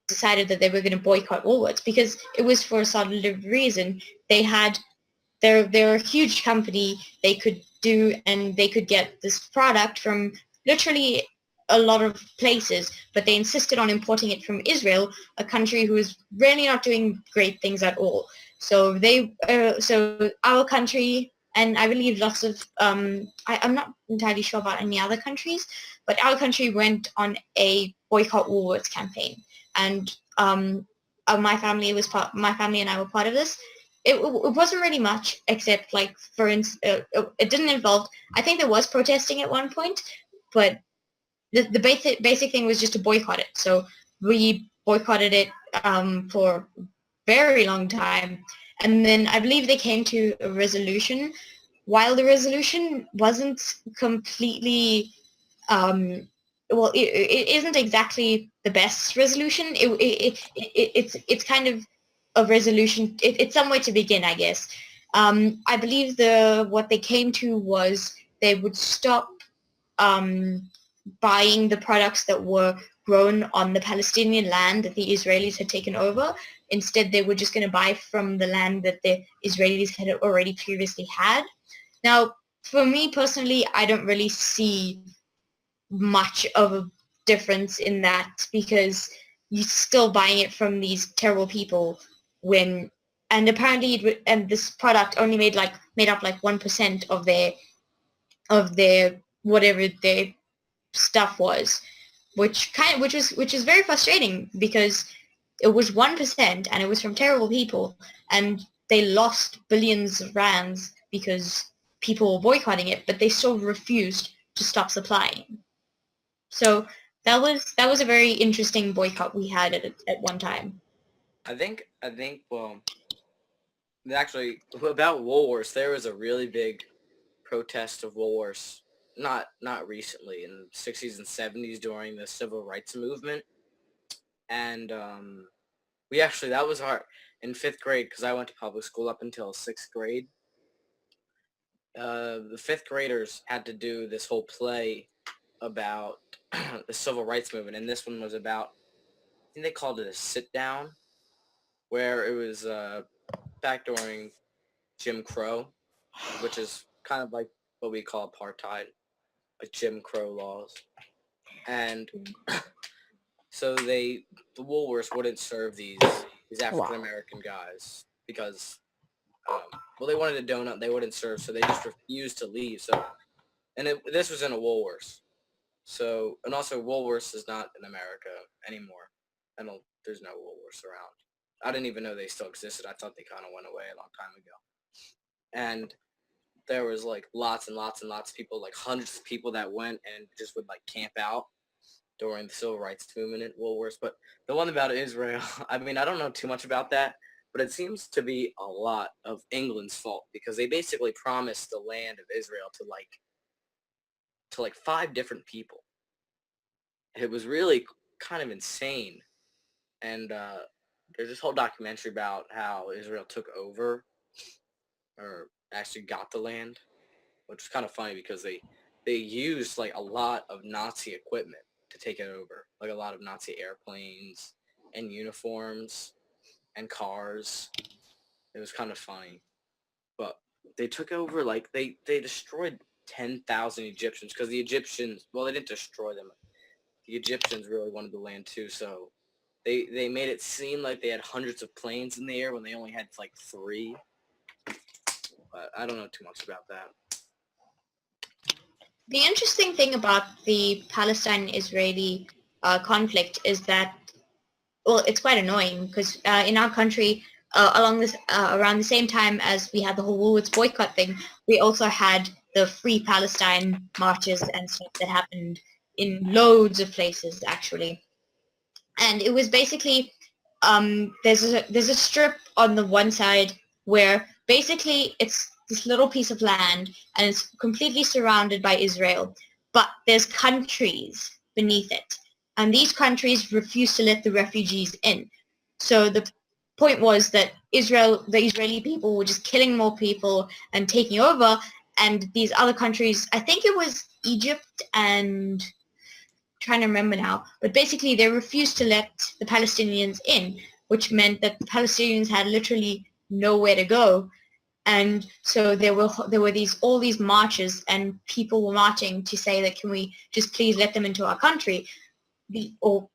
decided that they were going to boycott Woolworths because it was for a solid reason. They're a huge company. They could get this product from literally a lot of places, but they insisted on importing it from Israel, a country who is really not doing great things at all. So so our country, and I believe lots of, I'm not entirely sure about any other countries, but our country went on a boycott Woolworths campaign, and my family and I were part of this. It wasn't really much, except like, for instance, it didn't involve, I think there was protesting at one point, but the basic thing was just to boycott it. So we boycotted it for a very long time. And then I believe they came to a resolution. While the resolution wasn't completely, well, it isn't exactly the best resolution. It's kind of a resolution. It's somewhere to begin, I guess. I believe what they came to was they would stop buying the products that were grown on the Palestinian land that the Israelis had taken over. Instead, they were just going to buy from the land that the Israelis had already previously had. Now, for me personally, I don't really see much of a difference in that, because you're still buying it from these terrible people and apparently and this product only made up like 1% of their whatever their stuff was, which is very frustrating, because it was 1% and it was from terrible people, and they lost billions of rands because people were boycotting it, but they still refused to stop supplying. So that was a very interesting boycott we had at one time.
I think well, actually, about Woolworths, there was a really big protest of Woolworths not recently, in the 60s and 70s during the civil rights movement. And that was our, in 5th grade, because I went to public school up until 6th grade. The 5th graders had to do this whole play about the civil rights movement, and this one was about, I think they called it a sit down, where it was back during Jim Crow, which is kind of like what we call apartheid, like Jim Crow laws. And so the Woolworths wouldn't serve these African American guys because, well, they wanted a donut, they wouldn't serve, so they just refused to leave. So, and this was in a Woolworths. So, and also Woolworths is not in America anymore. There's no Woolworths around. I didn't even know they still existed. I thought they kind of went away a long time ago. And there was like lots and lots and lots of people, like hundreds of people that went and just would like camp out during the civil rights movement at Woolworths. But the one about Israel, I mean, I don't know too much about that, but it seems to be a lot of England's fault, because they basically promised the land of Israel to 5 different people. It was really kind of insane. And there's this whole documentary about how Israel took over, or actually got the land, which is kind of funny because they used like a lot of Nazi equipment to take it over, like a lot of Nazi airplanes and uniforms and cars. It was kind of funny, but they took over, like they destroyed 10,000 Egyptians, because the Egyptians, well, they didn't destroy them. The Egyptians really wanted the land too, so they made it seem like they had hundreds of planes in the air when they only had like 3. But I don't know too much about that.
The interesting thing about the Palestine-Israeli conflict is that, well, it's quite annoying, because in our country, around the same time as we had the whole Woolworths boycott thing, we also had the Free Palestine marches and stuff that happened in loads of places, actually. And it was basically, there's a strip on the one side where basically it's this little piece of land and it's completely surrounded by Israel, but there's countries beneath it, and these countries refuse to let the refugees in. So the point was that the Israeli people were just killing more people and taking over, and these other countries, I think it was Egypt and, trying to remember now, but basically they refused to let the Palestinians in, which meant that the Palestinians had literally nowhere to go. And so there were all these marches, and people were marching to say that, can we just please let them into our country, or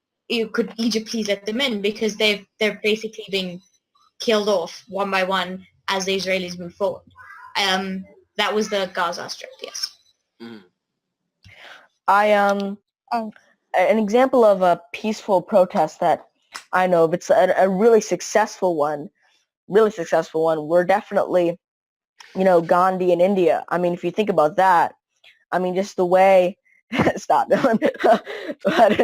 could Egypt please let them in, because they're basically being killed off one by one as the Israelis move forward. That was the Gaza Strip, yes.
Mm.
An example of a peaceful protest that I know of, it's a really successful one, were definitely, Gandhi in India. I mean, if you think about that, I mean, just the way, stop, Dylan, but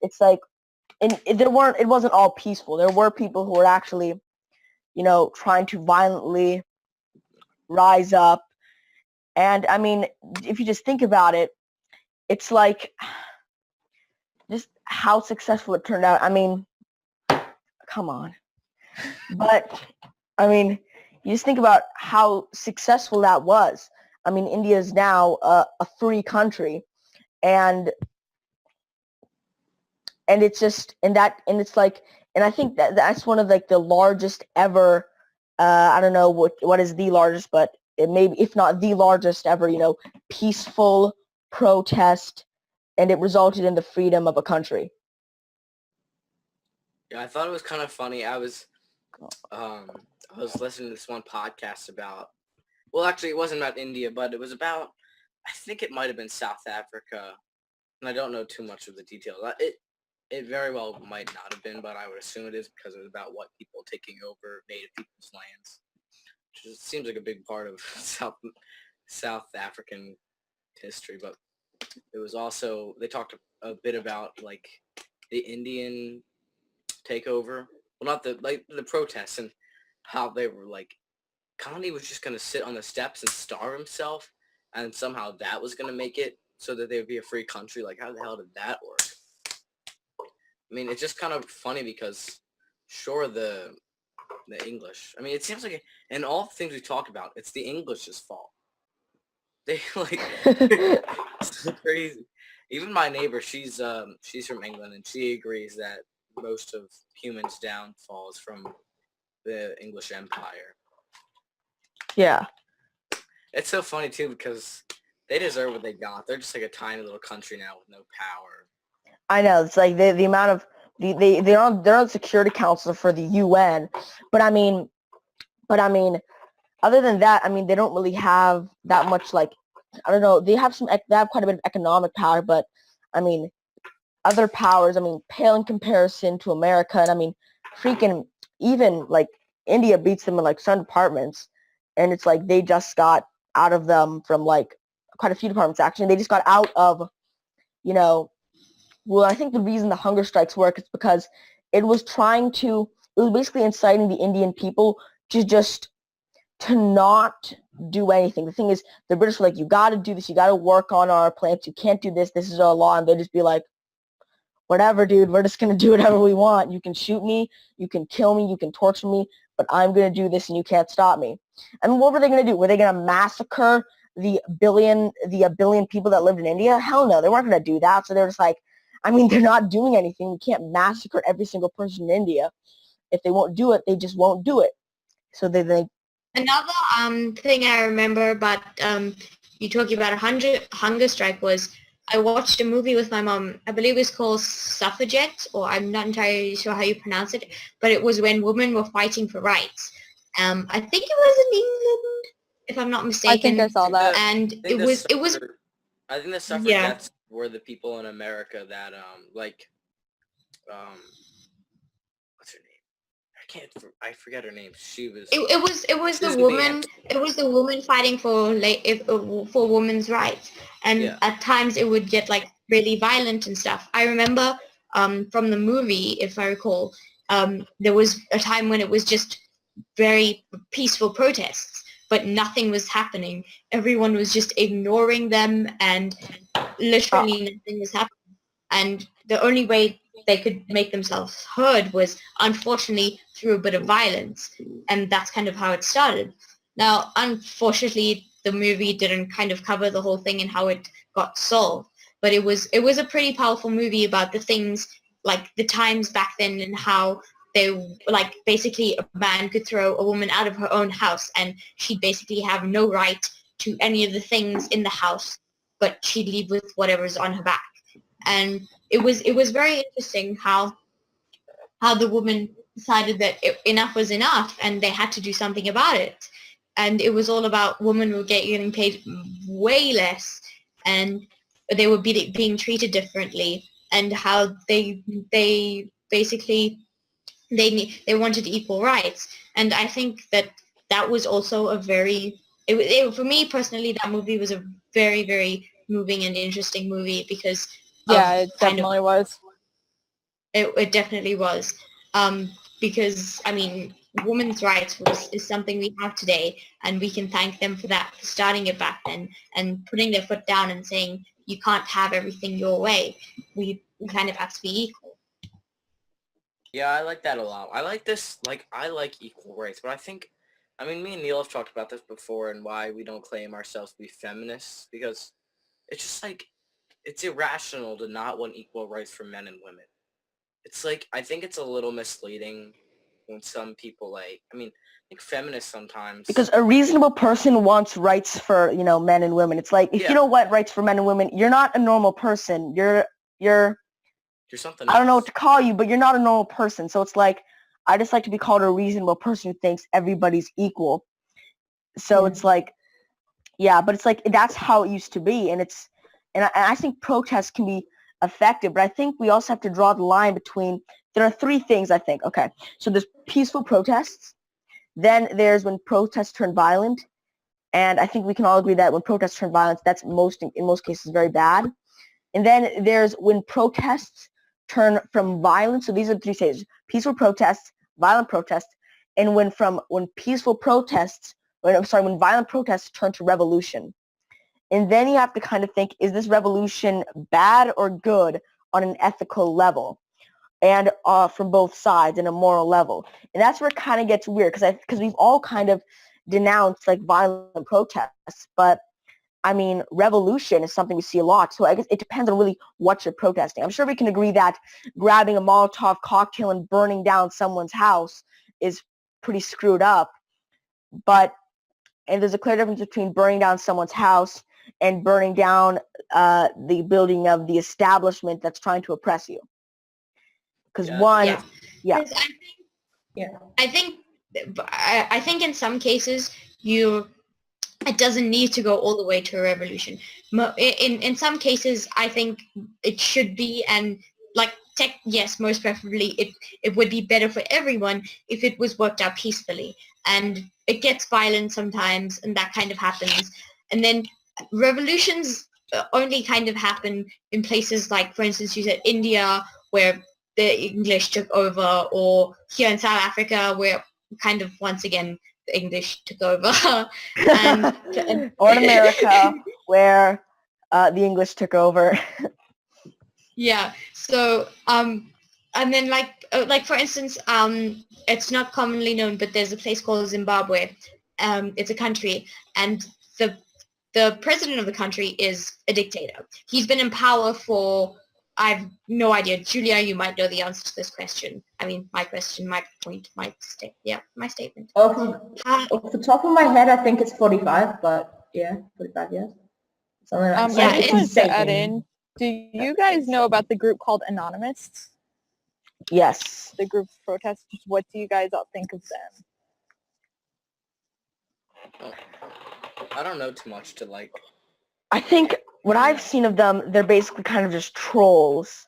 it's like, it wasn't all peaceful. There were people who were actually, trying to violently rise up. And I mean, if you just think about it, it's like just how successful it turned out. I mean, come on. But I mean, you just think about how successful that was. I mean, India is now a free country, and it's just, and it's like, and I think that's one of like the largest ever. I don't know what is the largest, but it may be, if not the largest ever, peaceful protest, and it resulted in the freedom of a country.
Yeah, I thought it was kind of funny. I was listening to this one podcast about, well, actually, it wasn't about India, but it was about, I think it might have been South Africa, and I don't know too much of the details. It very well might not have been, but I would assume it is, because it was about white people taking over native people's lands, which seems like a big part of South African history. But it was also, they talked a bit about like the Indian takeover. Well, not the protests, and how they were like, Gandhi was just going to sit on the steps and starve himself, and somehow that was going to make it so that they would be a free country. Like, how the hell did that work? I mean, it's just kind of funny because, sure, the English. I mean, it seems like in all the things we talk about, it's the English's fault. They like it's crazy. Even my neighbor, she's from England, and she agrees that most of humans' downfall is from the English Empire.
Yeah. It's
so funny too, because they deserve what they got. They're just like a tiny little country now with no power.
I know, it's like the amount of they're on the Security Council for the UN, but I mean, other than that, I mean, they don't really have that much, like, I don't know, they have quite a bit of economic power, but I mean, other powers, I mean, pale in comparison to America, and I mean, freaking even like India beats them in like some departments, and it's like they just got out of them from like quite a few departments actually. They just got out of, well, I think the reason the hunger strikes work is because it was basically inciting the Indian people to not do anything. The thing is, the British were like, you got to do this, you got to work on our plants, you can't do this, this is our law, and they'd just be like, whatever, dude, we're just going to do whatever we want. You can shoot me, you can kill me, you can torture me, but I'm going to do this and you can't stop me. I mean, what were they going to do? Were they going to massacre the billion people that lived in India? Hell no, they weren't going to do that. So they're just like, I mean, they're not doing anything. You can't massacre every single person in India. If they won't do it, they just won't do it. So they
Another thing I remember about you talking about a hunger strike was, I watched a movie with my mom. I believe it's called Suffragette, or I'm not entirely sure how you pronounce it, but it was when women were fighting for rights. I think it was in England, if I'm not mistaken.
I think I saw that.
And it was.
I think the suffragettes were the people in America that what's her name? I forget her name. She was.
It was the woman. It was the woman fighting for for women's rights, and at times it would get like really violent and stuff. I remember from the movie, if I recall, there was a time when it was just very peaceful protests, but nothing was happening. Everyone was just ignoring them, and literally nothing was happening. And the only way they could make themselves heard was, unfortunately, through a bit of violence. And that's kind of how it started. Now, unfortunately, the movie didn't kind of cover the whole thing and how it got solved. But it was a pretty powerful movie about the things, like the times back then, and how they like basically a man could throw a woman out of her own house and she'd basically have no right to any of the things in the house, but she'd leave with whatever's on her back. And it was very interesting how the woman decided that enough was enough and they had to do something about it. And it was all about women were getting paid way less and they were being treated differently, and how they basically they wanted equal rights. And I think that was also a very for me personally, that movie was a very, very moving and interesting movie because
Yeah, it definitely was.
It definitely was. Because I mean, women's rights is something we have today, and we can thank them for that, for starting it back then and putting their foot down and saying you can't have everything your way. We kind of have to be equal.
Yeah, I like that a lot. I like this, like, I like equal rights, but I mean, me and Neil have talked about this before and why we don't claim ourselves to be feminists, because it's just, like, it's irrational to not want equal rights for men and women. It's, like, I think it's a little misleading when some people, like, I mean, I think feminists sometimes...
Because a reasonable person wants rights for, men and women. It's like, if you don't want rights for men and women, you're not a normal person. You're
something else.
I don't know what to call you, but you're not a normal person. So it's like, I just like to be called a reasonable person who thinks everybody's equal. So it's like, yeah, but it's like, that's how it used to be. And I think protests can be effective, but I think we also have to draw the line between, there are three things I think. Okay, so there's peaceful protests. Then there's when protests turn violent. And I think we can all agree that when protests turn violent, that's in most cases very bad. And then there's when protests turn from violence. So these are the three stages: peaceful protests, violent protests, and when violent protests turn to revolution. And then you have to kind of think, is this revolution bad or good on an ethical level? And from both sides in a moral level. And that's where it kind of gets weird, because we've all kind of denounced like violent protests, but I mean, revolution is something we see a lot. So I guess it depends on really what you're protesting. I'm sure we can agree that grabbing a Molotov cocktail and burning down someone's house is pretty screwed up. And there's a clear difference between burning down someone's house and burning down the building of the establishment that's trying to oppress you. Because
I think in some cases it doesn't need to go all the way to a revolution. In some cases, I think it should be, and like yes, most preferably it would be better for everyone if it was worked out peacefully. And it gets violent sometimes, and that kind of happens. And then revolutions only kind of happen in places like, for instance, you said India, where the English took over, or here in South Africa, where kind of once again the English took over,
or in America, where the English took over.
Yeah. So and then like for instance, it's not commonly known, but there's a place called Zimbabwe. It's a country, and the president of the country is a dictator. He's been in power for, I've no idea. Julia, you might know the answer to this question. I mean, my question, my point, my statement.
Off the top of my head, I think it's 45, but yeah, 45 years. Something like that.
I just wanted to add in, do you guys know about the group called Anonymous?
Yes.
The group of protesters. What do you guys all think of them?
I don't know too much to like.
I think what I've seen of them, they're basically kind of just trolls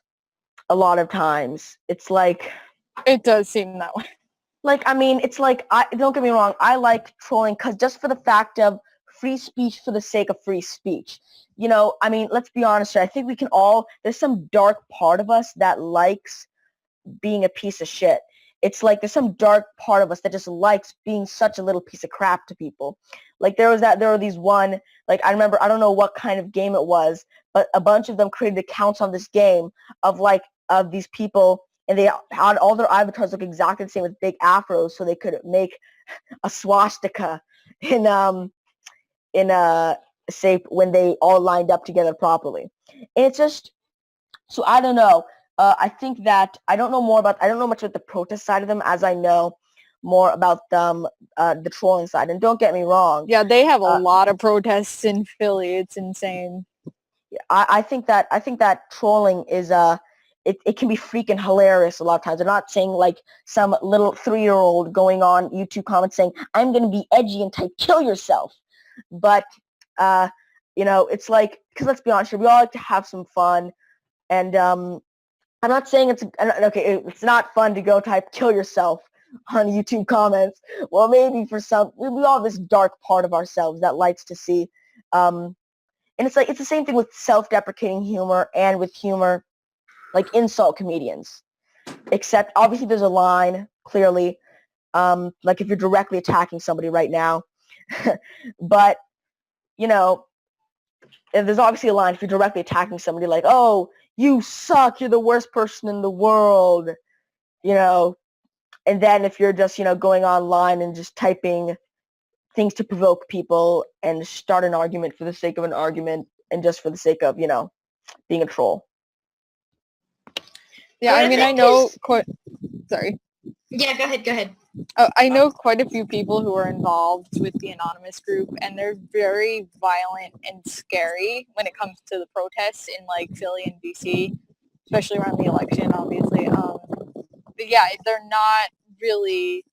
a lot of times. It's like...
It does seem that way.
Like, I mean, it's like, don't get me wrong, I like trolling because just for the fact of free speech for the sake of free speech. I mean, let's be honest here. I think we can all, there's some dark part of us that likes being a piece of shit. It's like there's some dark part of us that just likes being such a little piece of crap to people. Like there were these one, like I remember, I don't know what kind of game it was, but a bunch of them created accounts on this game of these people, and they had all their avatars look exactly the same with big afros so they could make a swastika in a shape when they all lined up together properly. And it's just, so I don't know. I think that I don't know much about the protest side of them as I know more about the trolling side. And don't get me wrong.
Yeah, they have a lot of protests in Philly. It's insane.
I think that trolling is it can be freaking hilarious a lot of times. I'm not saying like some little 3-year-old going on YouTube comments saying, I'm going to be edgy and type kill yourself. But, it's like, because let's be honest here, we all like to have some fun. And I'm not saying it's not fun to go type kill yourself on YouTube comments. Well, maybe for some, we all have this dark part of ourselves that likes to see. And it's the same thing with self-deprecating humor and with humor like insult comedians, except obviously there's a line clearly, like if you're directly attacking somebody right now, but there's obviously a line if you're directly attacking somebody like, oh, you suck, you're the worst person in the world, and then if you're just, going online and just typing things to provoke people and start an argument for the sake of an argument and just for the sake of, being a troll.
Yeah, I mean, I know quite... Sorry.
Yeah, go ahead.
I know quite a few people who are involved with the anonymous group, and they're very violent and scary when it comes to the protests in, like, Philly and DC, especially around the election, obviously. But yeah, they're not really...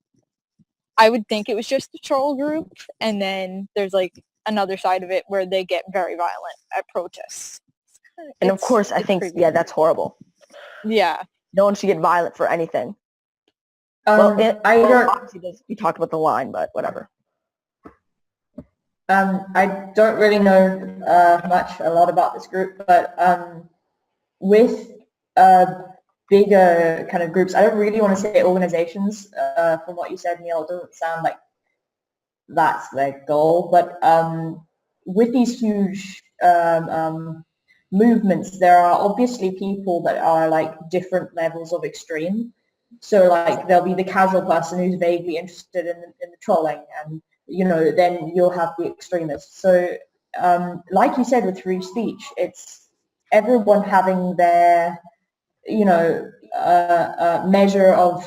I would think it was just a troll group, and then there's, like, another side of it where they get very violent at protests.
And of course, I think, yeah, that's horrible.
Yeah.
No one should get violent for anything. Obviously, we talked about the line, but whatever.
I don't really know a lot about this group, but with bigger kind of groups, I don't really want to say organizations. From what you said, Neil, it doesn't sound like that's their goal, but with these huge movements, there are obviously people that are like different levels of extreme. So like there'll be the casual person who's vaguely interested in the trolling, and then you'll have the extremists. So like you said with free speech, it's everyone having their measure of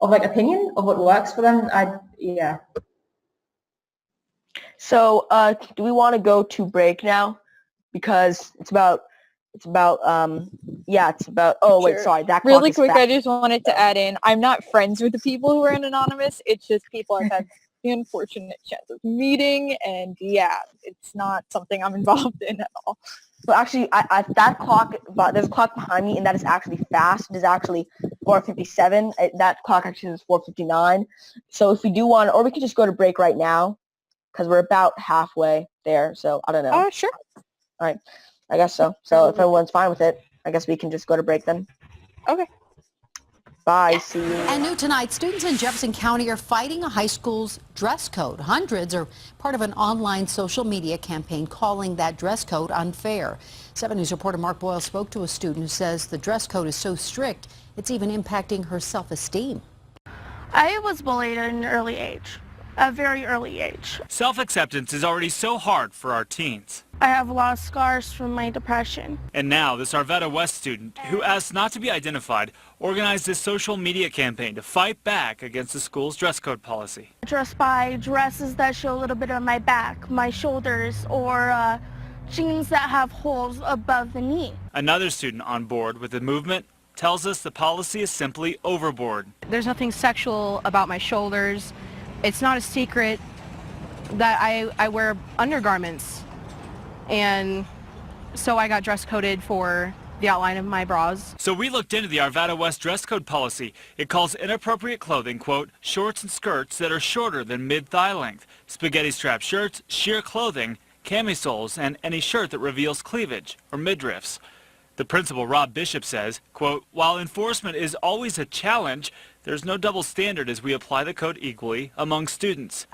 like opinion of what works for them.
So do we want to go to break now? Because it's about oh wait,
Sure.
sorry, that
really quick,
fast.
I just wanted to add in, I'm not friends with the people who are in Anonymous. It's just people I've had the unfortunate chance of meeting, and yeah, it's not something I'm involved in at all.
So actually, that clock, but there's a clock behind me, and that is actually fast. It is actually 4:57. That clock actually is 4:59. So if we do want, or we could just go to break right now, because we're about halfway there. So I don't know.
Sure.
All right, I guess so. So if everyone's fine with it, I guess we can just go to break then.
Okay.
Bye. See you.
And new tonight, students in Jefferson County are fighting a high school's dress code. Hundreds are part of an online social media campaign calling that dress code unfair. 7 News reporter Mark Boyle spoke to a student who says the dress code is so strict, it's even impacting her self-esteem.
I was bullied at an early age, a very early age.
Self-acceptance is already so hard for our teens.
I have a lot of scars from my depression.
And now this Arvada West student, who asked not to be identified, organized this social media campaign to fight back against the school's dress code policy.
I dress by dresses that show a little bit of my back, my shoulders, or jeans that have holes above the knee.
Another student on board with the movement tells us the policy is simply overboard.
There's nothing sexual about my shoulders. It's not a secret that I wear undergarments. And so I got dress coded for the outline of my bras.
So we looked into the Arvada West dress code policy. It calls inappropriate clothing, quote, shorts and skirts that are shorter than mid-thigh length, spaghetti strap shirts, sheer clothing, camisoles, and any shirt that reveals cleavage or midriffs. The principal, Rob Bishop, says, quote, while enforcement is always a challenge, there's no double standard as we apply the code equally among students.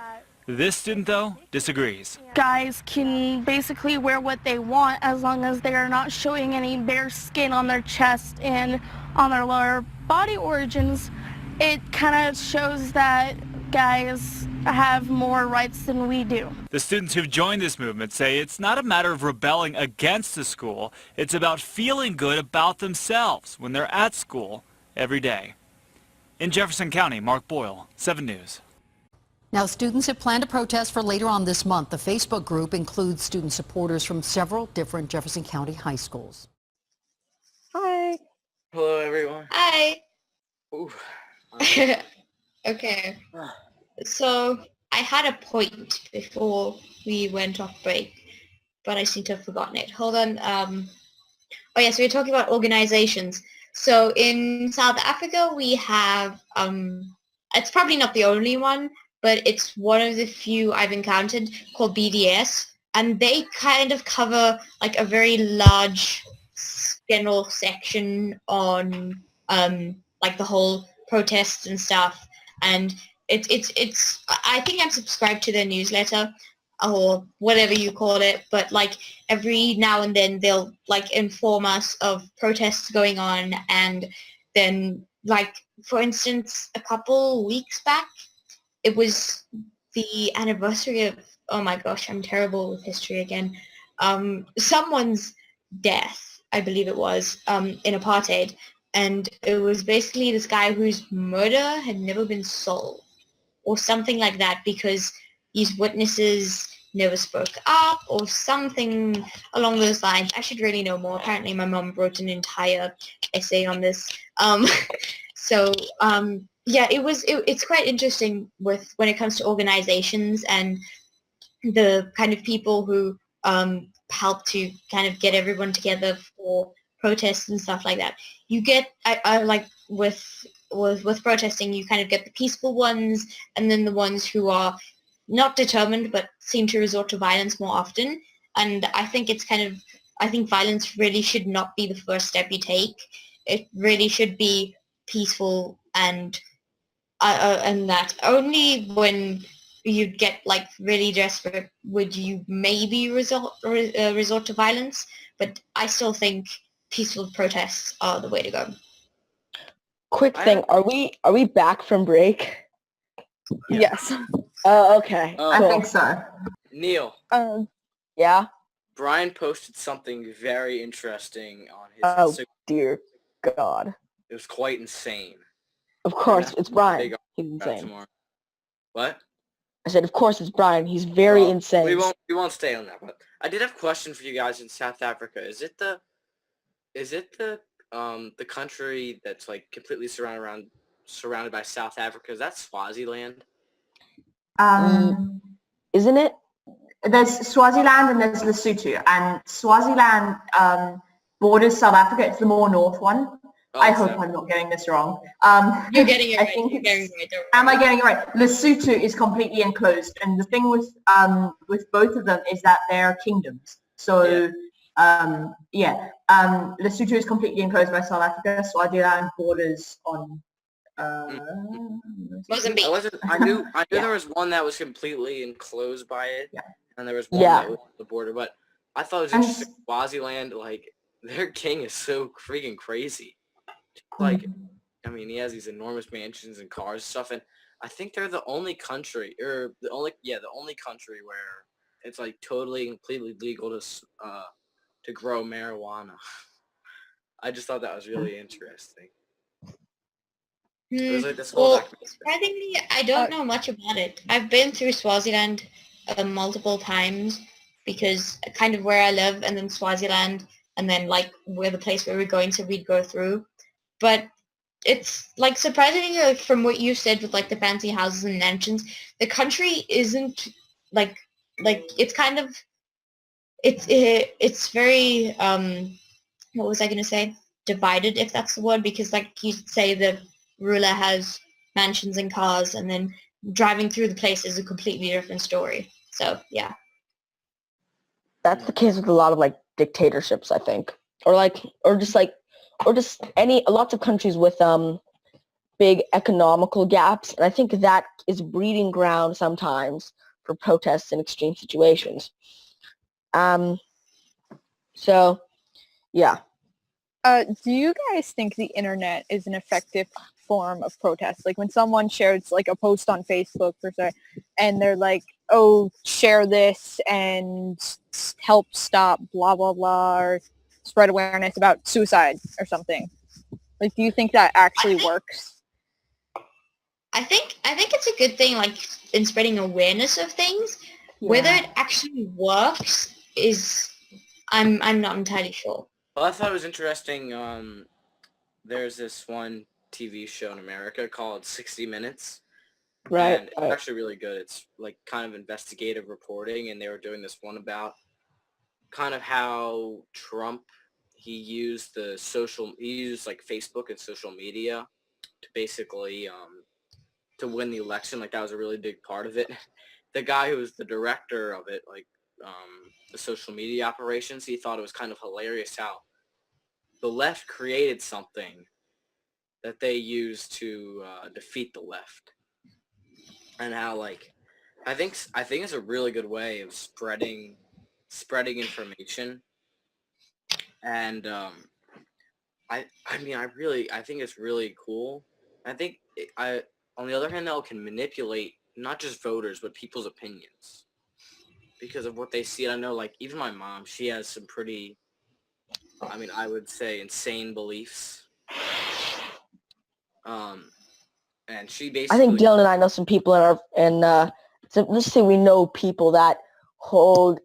This student, though, disagrees.
Guys can basically wear what they want as long as they are not showing any bare skin on their chest and on their lower body origins. It kind of shows that guys have more rights than we do.
The students who've joined this movement say it's not a matter of rebelling against the school. It's about feeling good about themselves when they're at school every day. In Jefferson County, Mark Boyle, 7 News.
Now, students have planned a protest for later on this month. The Facebook group includes student supporters from several different Jefferson County high schools.
Hi.
Hello, everyone.
Hi.
Ooh.
Okay. So I had a point before we went off break, but I seem to have forgotten it. Hold on. Oh yeah, so we're talking about organizations. So in South Africa, we have, it's probably not the only one, but it's one of the few I've encountered called BDS. And they kind of cover like a very large general section on like the whole protests and stuff. And it's I think I'm subscribed to their newsletter or whatever you call it, but like every now and then they'll like inform us of protests going on. And then like for instance a couple weeks back it was the anniversary of, oh my gosh, I'm terrible with history again, someone's death, I believe it was, in apartheid. And it was basically this guy whose murder had never been solved or something like that because these witnesses never spoke up or something along those lines. I should really know more. Apparently my mom wrote an entire essay on this. Yeah, it's quite interesting with when it comes to organizations and the kind of people who help to kind of get everyone together for protests and stuff like that. You get, I like with protesting, you kind of get the peaceful ones and then the ones who are not determined but seem to resort to violence more often. And I think I think violence really should not be the first step you take. It really should be peaceful and that only when you get like really desperate would you maybe resort to violence. But I still think peaceful protests are the way to go.
Quick thing, are we back from break?
Yeah.
Yes.
Oh, okay.
Oh.
I
Cool.
think so.
Neil,
Yeah?
Brian posted something very interesting on his
Oh,
Instagram.
dear God.
It was quite insane.
Of course,
Big
it's Brian.
argument
He's
about it
insane.
tomorrow. What?
I said, of course, it's Brian. He's very
Well,
insane.
We won't stay on that. But I did have a question for you guys in South Africa. Is it the country that's like completely surrounded by South Africa? Is that Swaziland?
Isn't it?
There's Swaziland and there's Lesotho, and Swaziland borders South Africa. It's the more north one.
Oh,
I hope I'm not getting this wrong.
You're getting it
I
right.
think
You're getting it right. Don't worry.
Am I getting it right? Lesotho is completely enclosed, and the thing with both of them is that they're kingdoms. So Lesotho is completely enclosed by South Africa. Swaziland borders on
Mozambique.
I knew
Yeah.
there was one that was completely enclosed by it,
Yeah.
and there was one that was on the border. But I thought it was interesting. Swaziland, like their king is so freaking crazy. Like, I mean, he has these enormous mansions and cars and stuff, and I think they're the only country, the only country where it's like totally, completely legal to grow marijuana. I just thought that was really interesting. It was like this whole documentary.
Surprisingly, I don't know much about it. I've been through Swaziland multiple times because kind of where I live, and then Swaziland, and then like where the place where we're going to, we'd go through. But it's like surprisingly, like, from what you said with like the fancy houses and mansions, the country isn't like it's kind of it's very what was I gonna say? Divided, if that's the word, because like you say the ruler has mansions and cars, and then driving through the place is a completely different story. So yeah.
That's the case with a lot of like dictatorships, I think, or just lots of countries with big economical gaps, and I think that is breeding ground sometimes for protests in extreme situations. So, yeah.
Do you guys think the internet is an effective form of protest. Like when someone shares like a post on Facebook per se, and they're like, oh, share this and help stop blah, blah, blah, or spread awareness about suicide or something. Like, do you think that actually works?
I think it's a good thing, like in spreading awareness of things.
Yeah.
Whether it actually works is, I'm not entirely sure.
Well, I thought it was interesting. There's this one TV show in America called 60 Minutes.
Right.
And it's actually really good. It's like kind of investigative reporting, and they were doing this one about kind of how Trump, he used like Facebook and social media to basically to win the election. Like that was a really big part of it. The guy who was the director of it, like the social media operations, he thought it was kind of hilarious how the left created something that they used to defeat the left, and how like I think it's a really good way of spreading information, and I think it's really cool. I think on the other hand though, it can manipulate not just voters but people's opinions because of what they see. I know like even my mom, she has some pretty, I would say insane beliefs. And she basically,
I think Dylan and I know some people so let's say we know people that hold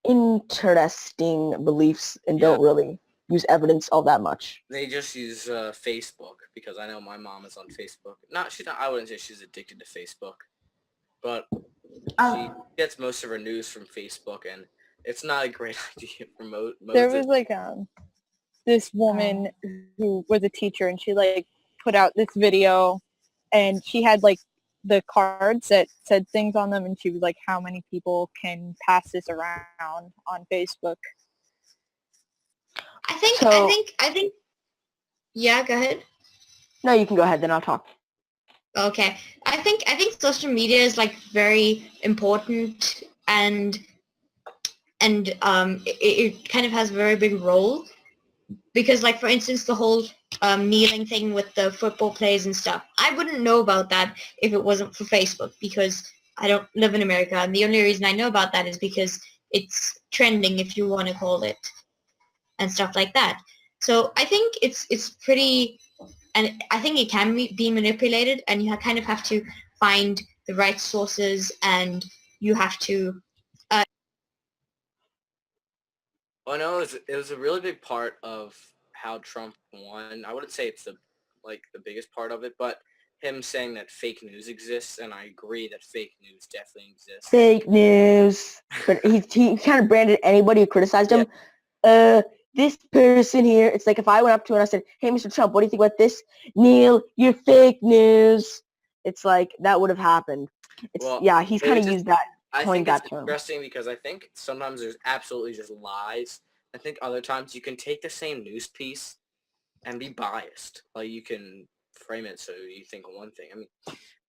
interesting beliefs and don't really use evidence all that much.
they just use Facebook, because I know my mom is on Facebook. I wouldn't say she's addicted to Facebook, but she gets most of her news from Facebook, and it's not a great idea for most.
There was like this woman who was a teacher, and she like put out this video, and she had like the cards that said things on them, and she was like, how many people can pass this around on Facebook?
I think yeah, go ahead.
No, you can go ahead, then I'll talk.
Okay. I think social media is like very important, and it kind of has a very big role, because like for instance the whole kneeling thing with the football players and stuff, I wouldn't know about that if it wasn't for Facebook, because I don't live in America, and the only reason I know about that is because it's trending, if you want to call it, and stuff like that. So I think it's pretty, and I think it can be manipulated, and you kind of have to find the right sources, and you have to.
Well, no, it was a really big part of how Trump won. I wouldn't say it's the biggest part of it, but him saying that fake news exists, and I agree that fake news definitely exists.
Fake news. But he kind of branded anybody who criticized him. This person here, it's like if I went up to him and I said, hey, Mr. Trump, what do you think about this? Neil, you're fake news. It's like that would have happened. He's kind of used that.
I think it's interesting because I think sometimes there's absolutely just lies. I think other times you can take the same news piece and be biased. Like you can frame it so you think one thing.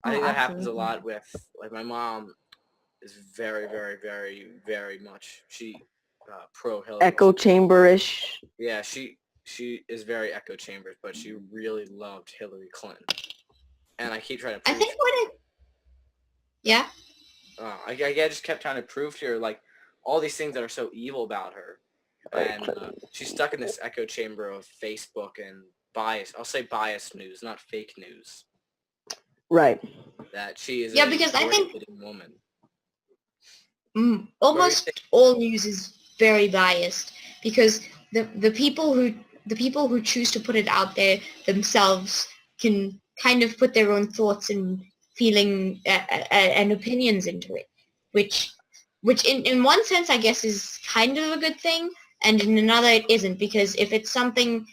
I think that happens a lot with, like, my mom is very, very, very, very much, pro-Hillary.
Echo chamber-ish.
Yeah, she is very echo chambers, but she really loved Hillary Clinton. And I keep trying to prove I just kept trying to prove to her, like, all these things that are so evil about her. And she's stuck in this echo chamber of Facebook and bias. I'll say biased news, not fake news.
Right.
That she is
because I think
woman.
Almost all news is very biased, because the people who choose to put it out there themselves can kind of put their own thoughts and feeling and opinions into it, which in one sense I guess is kind of a good thing, and in another it isn't, because if it's something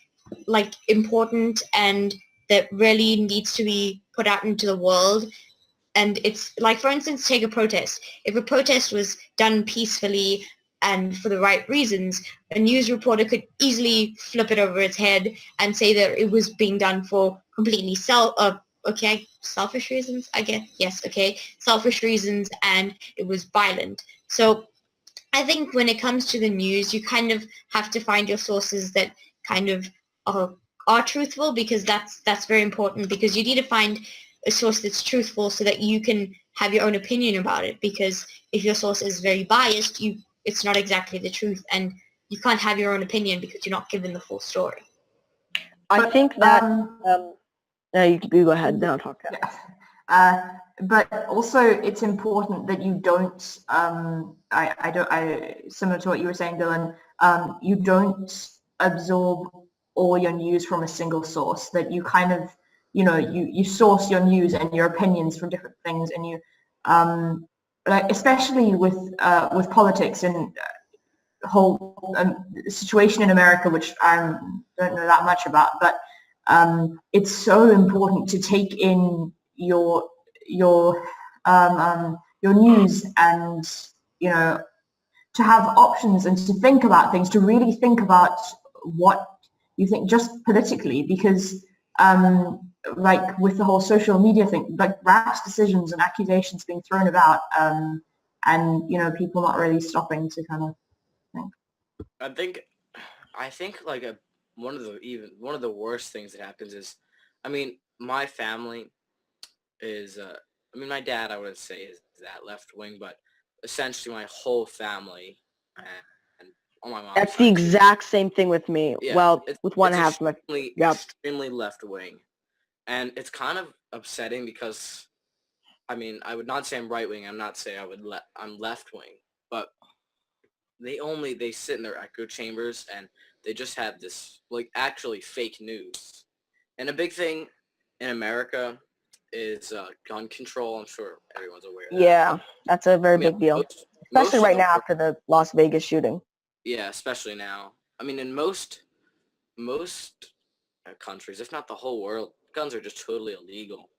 like important and that really needs to be put out into the world, and it's like, for instance, take a protest. If a protest was done peacefully and for the right reasons, a news reporter could easily flip it over its head and say that it was being done for completely selfish reasons, I guess. Yes, okay, selfish reasons, and it was violent. So I think when it comes to the news, you kind of have to find your sources that kind of are are truthful, because that's very important, because you need to find a source that's truthful so that you can have your own opinion about it, because if your source is very biased, it's not exactly the truth, and you can't have your own opinion because you're not given the full story.
I think that no, you go ahead, then I'll talk.
But also it's important that you don't, similar to what you were saying, Dylan, you don't absorb all your news from a single source, that you kind of, you source your news and your opinions from different things, and you, like, especially with politics and whole situation in America, which I don't know that much about, but it's so important to take in your news, and to have options and to think about things, to really think about what you think just politically, because like with the whole social media thing, like rash decisions and accusations being thrown about, and people not really stopping to kind of think.
I think like one of the worst things that happens is, I mean, my family is my dad, I would say, is that left wing, but essentially my whole family and on my mom's
That's
side
the
too.
exact same thing with me.
Yeah,
well, with one half.
Extremely left wing, and it's kind of upsetting because, I mean, I would not say I'm right wing. I'm not saying I'm left wing, but they sit in their echo chambers and they just have this, like, actually fake news. And a big thing in America is gun control. I'm sure everyone's aware of that.
Yeah, that's a very big deal, especially right now after the Las Vegas shooting.
Yeah, especially now. I mean, in most countries, if not the whole world, guns are just totally illegal.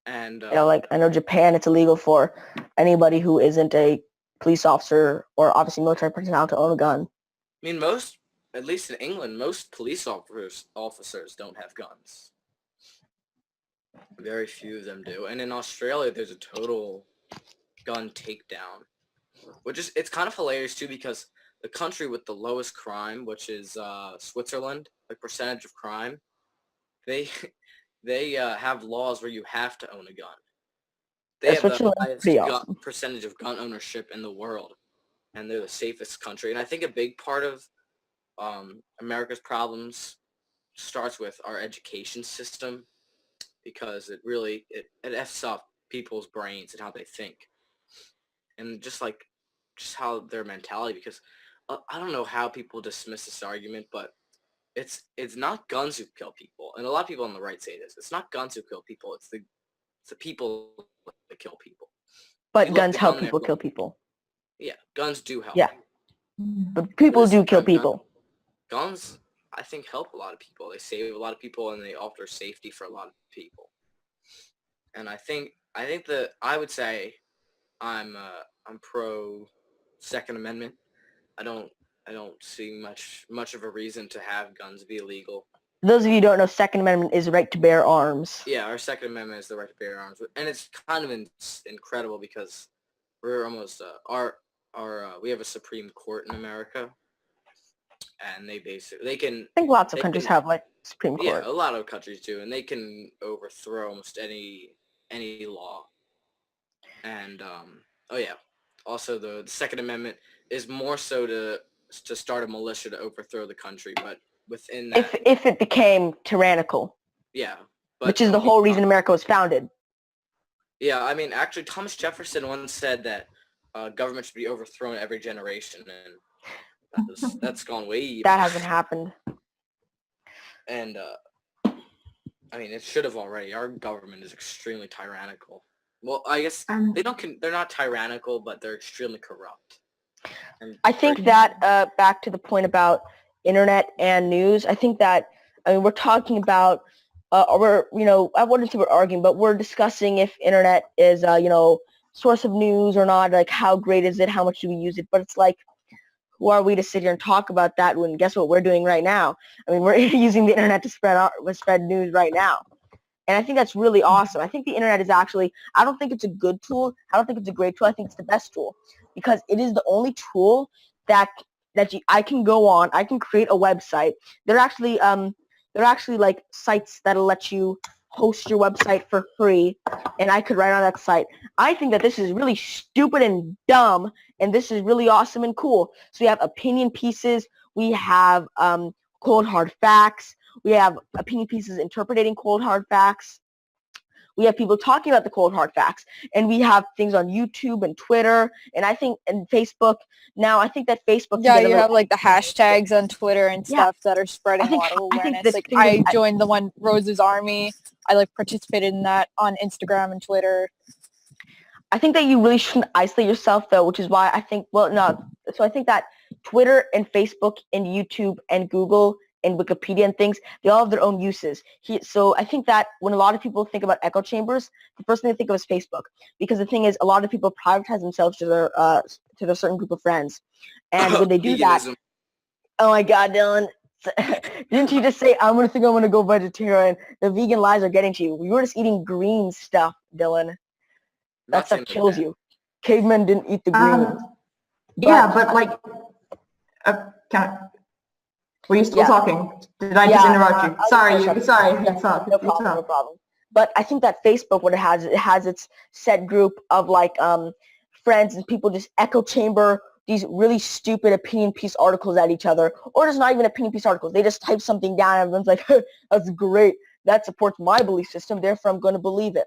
And
like, I know Japan, it's illegal for anybody who isn't a police officer or obviously military personnel to own a gun.
I mean, at least in England, most police officers don't have guns. Very few of them do. And in Australia, there's a total gun takedown, it's kind of hilarious too, because the country with the lowest crime, which is Switzerland, the percentage of crime, they have laws where you have to own a gun. They have the highest
awesome
percentage of gun ownership in the world, and they're the safest country. And I think a big part of America's problems starts with our education system, because it F's up people's brains and how they think, and just how their mentality, because I don't know how people dismiss this argument, but it's not guns who kill people, and a lot of people on the right say this. It's not guns who kill people. It's the people that kill people.
But guns help people kill people.
Yeah, guns do help.
Yeah, but people do kill people.
Guns, I think, help a lot of people. They save a lot of people, and they offer safety for a lot of people. And I think that I would say I'm pro Second Amendment. I don't see much of a reason to have guns be illegal.
For those of you who don't know, Second Amendment is the right to bear arms.
Yeah, our Second Amendment is the right to bear arms, and it's kind of incredible because we're almost we have a Supreme Court in America, and they can.
I think lots of countries have like Supreme Court.
Yeah, a lot of countries do, and they can overthrow almost any law. And oh yeah, also the Second Amendment is more so to start a militia to overthrow the country, but within that,
if it became tyrannical.
Yeah,
which is the whole reason America was founded.
Yeah, I mean, actually, Thomas Jefferson once said that government should be overthrown every generation, and that's gone way.
That hasn't happened.
And I mean, it should have already. Our government is extremely tyrannical. Well, I guess they're not tyrannical, but they're extremely corrupt.
I think that back to the point about internet and news, I think that, I mean, we're talking about, I wouldn't say we're arguing, but we're discussing if internet is, source of news or not, like how great is it, how much do we use it, but it's like, who are we to sit here and talk about that when guess what we're doing right now? I mean, we're using the internet to spread news right now. And I think that's really awesome. I think the internet is actually, I don't think it's a good tool. I don't think it's a great tool. I think it's the best tool because it is the only tool that I can go on. I can create a website. They're actually, They're actually like sites that'll let you host your website for free, and I could write on that site. I think that this is really stupid and dumb, and this is really awesome and cool. So we have opinion pieces, we have cold hard facts, we have opinion pieces interpreting cold hard facts. We have people talking about the cold hard facts, and we have things on YouTube and Twitter, and I think and Facebook. Now I think that Facebook.
Yeah, you have like the hashtags on Twitter and stuff that are spreading a lot of awareness. Like I joined the one Rose's Army. I like participated in that on Instagram and Twitter.
I think that you really shouldn't isolate yourself though, which is why I think so I think that Twitter and Facebook and YouTube and Google and Wikipedia and things, they all have their own uses. So I think that when a lot of people think about echo chambers, the first thing they think of is Facebook, because the thing is, a lot of people privatize themselves to their certain group of friends, and when they do that, oh my God, Dylan, didn't you just say I'm gonna go vegetarian? The vegan lies are getting to you. We were just eating green stuff, Dylan. That stuff kills you. Cavemen didn't eat the green.
But like, were you still talking? Did I just interrupt you? Sorry.
No problem. But I think that Facebook, what it has its set group of like friends and people just echo chamber these really stupid opinion piece articles at each other, or just not even opinion piece articles. They just type something down and everyone's like, that's great. That supports my belief system, therefore I'm going to believe it.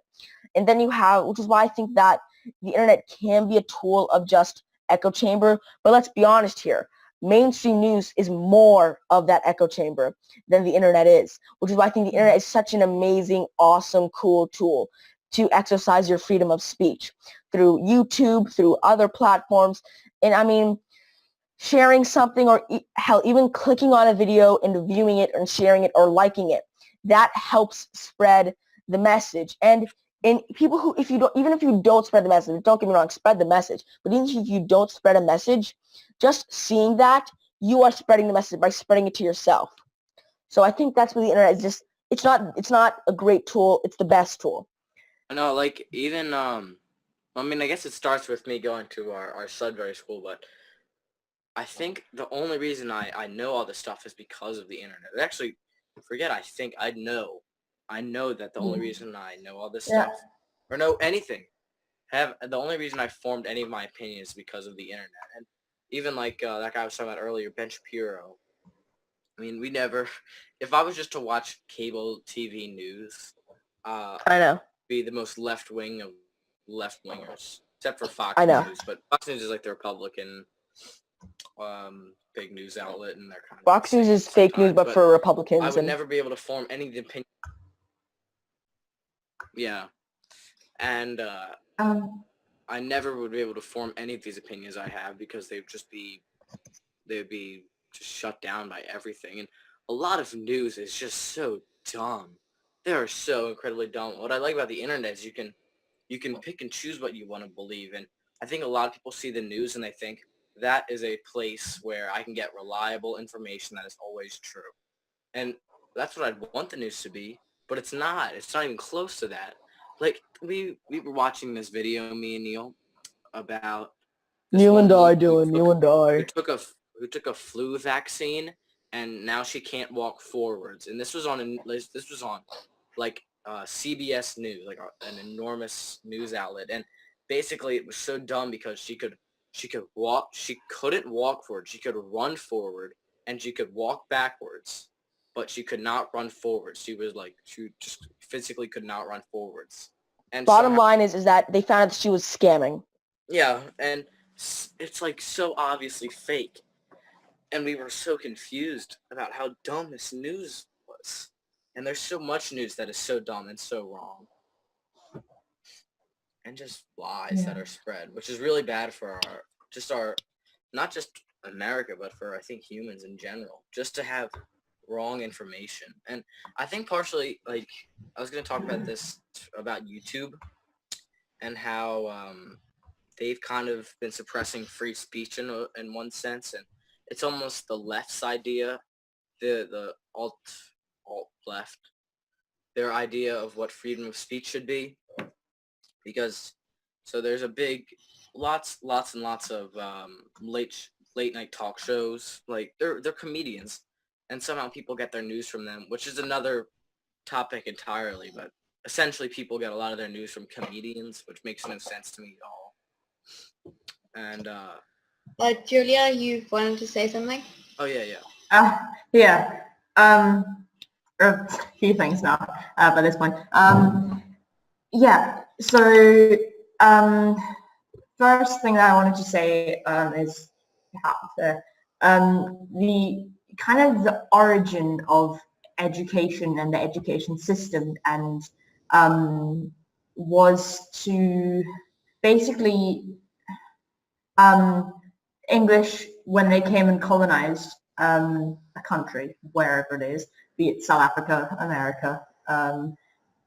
And then you have, which is why I think that the internet can be a tool of just echo chamber. But let's be honest here. Mainstream news is more of that echo chamber than the internet is, which is why I think the internet is such an amazing, awesome, cool tool to exercise your freedom of speech through YouTube, through other platforms. And I mean, sharing something or hell, even clicking on a video and viewing it and sharing it or liking it, that helps spread the message. And people who, even if you don't spread the message, don't get me wrong, spread the message. But even if you don't spread a message, just seeing that, you are spreading the message by spreading it to yourself. So I think that's where the internet is just, it's not a great tool. It's the best tool.
No, like even, I mean, I guess it starts with me going to our Sudbury school, but I think the only reason I know all this stuff is because of the internet. Actually, I know that the only reason I know all this stuff, or know anything, the only reason I formed any of my opinions is because of the internet. And even like that guy I was talking about earlier, Ben Shapiro. I mean, if I was just to watch cable TV news,
I know.
be the most left-wing of left-wingers, except for Fox News. But Fox News is like the Republican big news outlet, and they're kind of
Fox News is fake news, but for Republicans.
I would never be able to form any opinion. Yeah, and I never would be able to form any of these opinions I have because they'd be just shut down by everything. And a lot of news is just so dumb. They are so incredibly dumb. What I like about the internet is you can pick and choose what you want to believe. And I think a lot of people see the news and they think that is a place where I can get reliable information that is always true. And that's what I'd want the news to be, but it's not. It's not even close to that. Like, we were watching this video, me and Neil, about
Neil and I, Dylan. Neil and I.
Who took a flu vaccine, and now she can't walk forwards. And this was on like CBS News, like an enormous news outlet. And basically, it was so dumb because she couldn't walk forward. She could run forward, and she could walk backwards, but she could not run forward. She just physically could not run forwards. And
bottom line is that they found out that she was scamming.
Yeah, and it's like so obviously fake. And we were so confused about how dumb this news was. And there's so much news that is so dumb and so wrong. And just lies that are spread, which is really bad for our, not just America, but for, I think, humans in general, just to have wrong information. And I think partially, like, I was going to talk about this, about YouTube, and how they've kind of been suppressing free speech in one sense, and it's almost the left's idea, the alt left, their idea of what freedom of speech should be, because so there's lots and lots of late night talk shows, like they're comedians, and somehow people get their news from them, which is another topic entirely, but essentially people get a lot of their news from comedians, which makes no sense to me at all. And
Julia, you wanted to say something?
oh yeah.
Yeah. A few things now by this point. Yeah. So first thing that I wanted to say is the kind of the origin of education and the education system, and was to basically English, when they came and colonized a country, wherever it is, be it South Africa, America,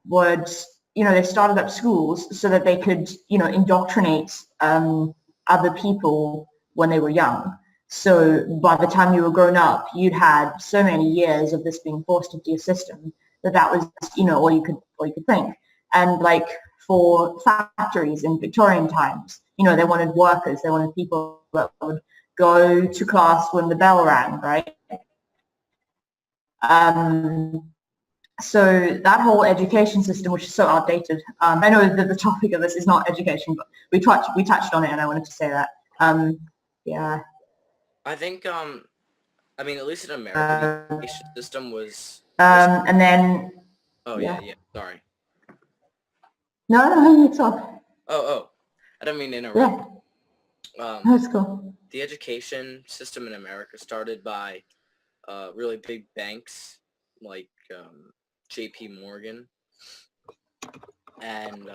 would, they started up schools so that they could, indoctrinate other people when they were young. So by the time you were grown up, you'd had so many years of this being forced into your system that was, all you could think. And like for factories in Victorian times, they wanted workers, they wanted people that would go to class when the bell rang, right? So that whole education system, which is so outdated, I know that the topic of this is not education, but we touched on it, and I wanted to say that. Yeah.
I think, at least in America, the education system was...
and then...
Oh, yeah, sorry.
No, it's all...
Oh, I don't mean to interrupt.
Yeah. That's cool.
The education system in America started by really big banks, like JP Morgan, and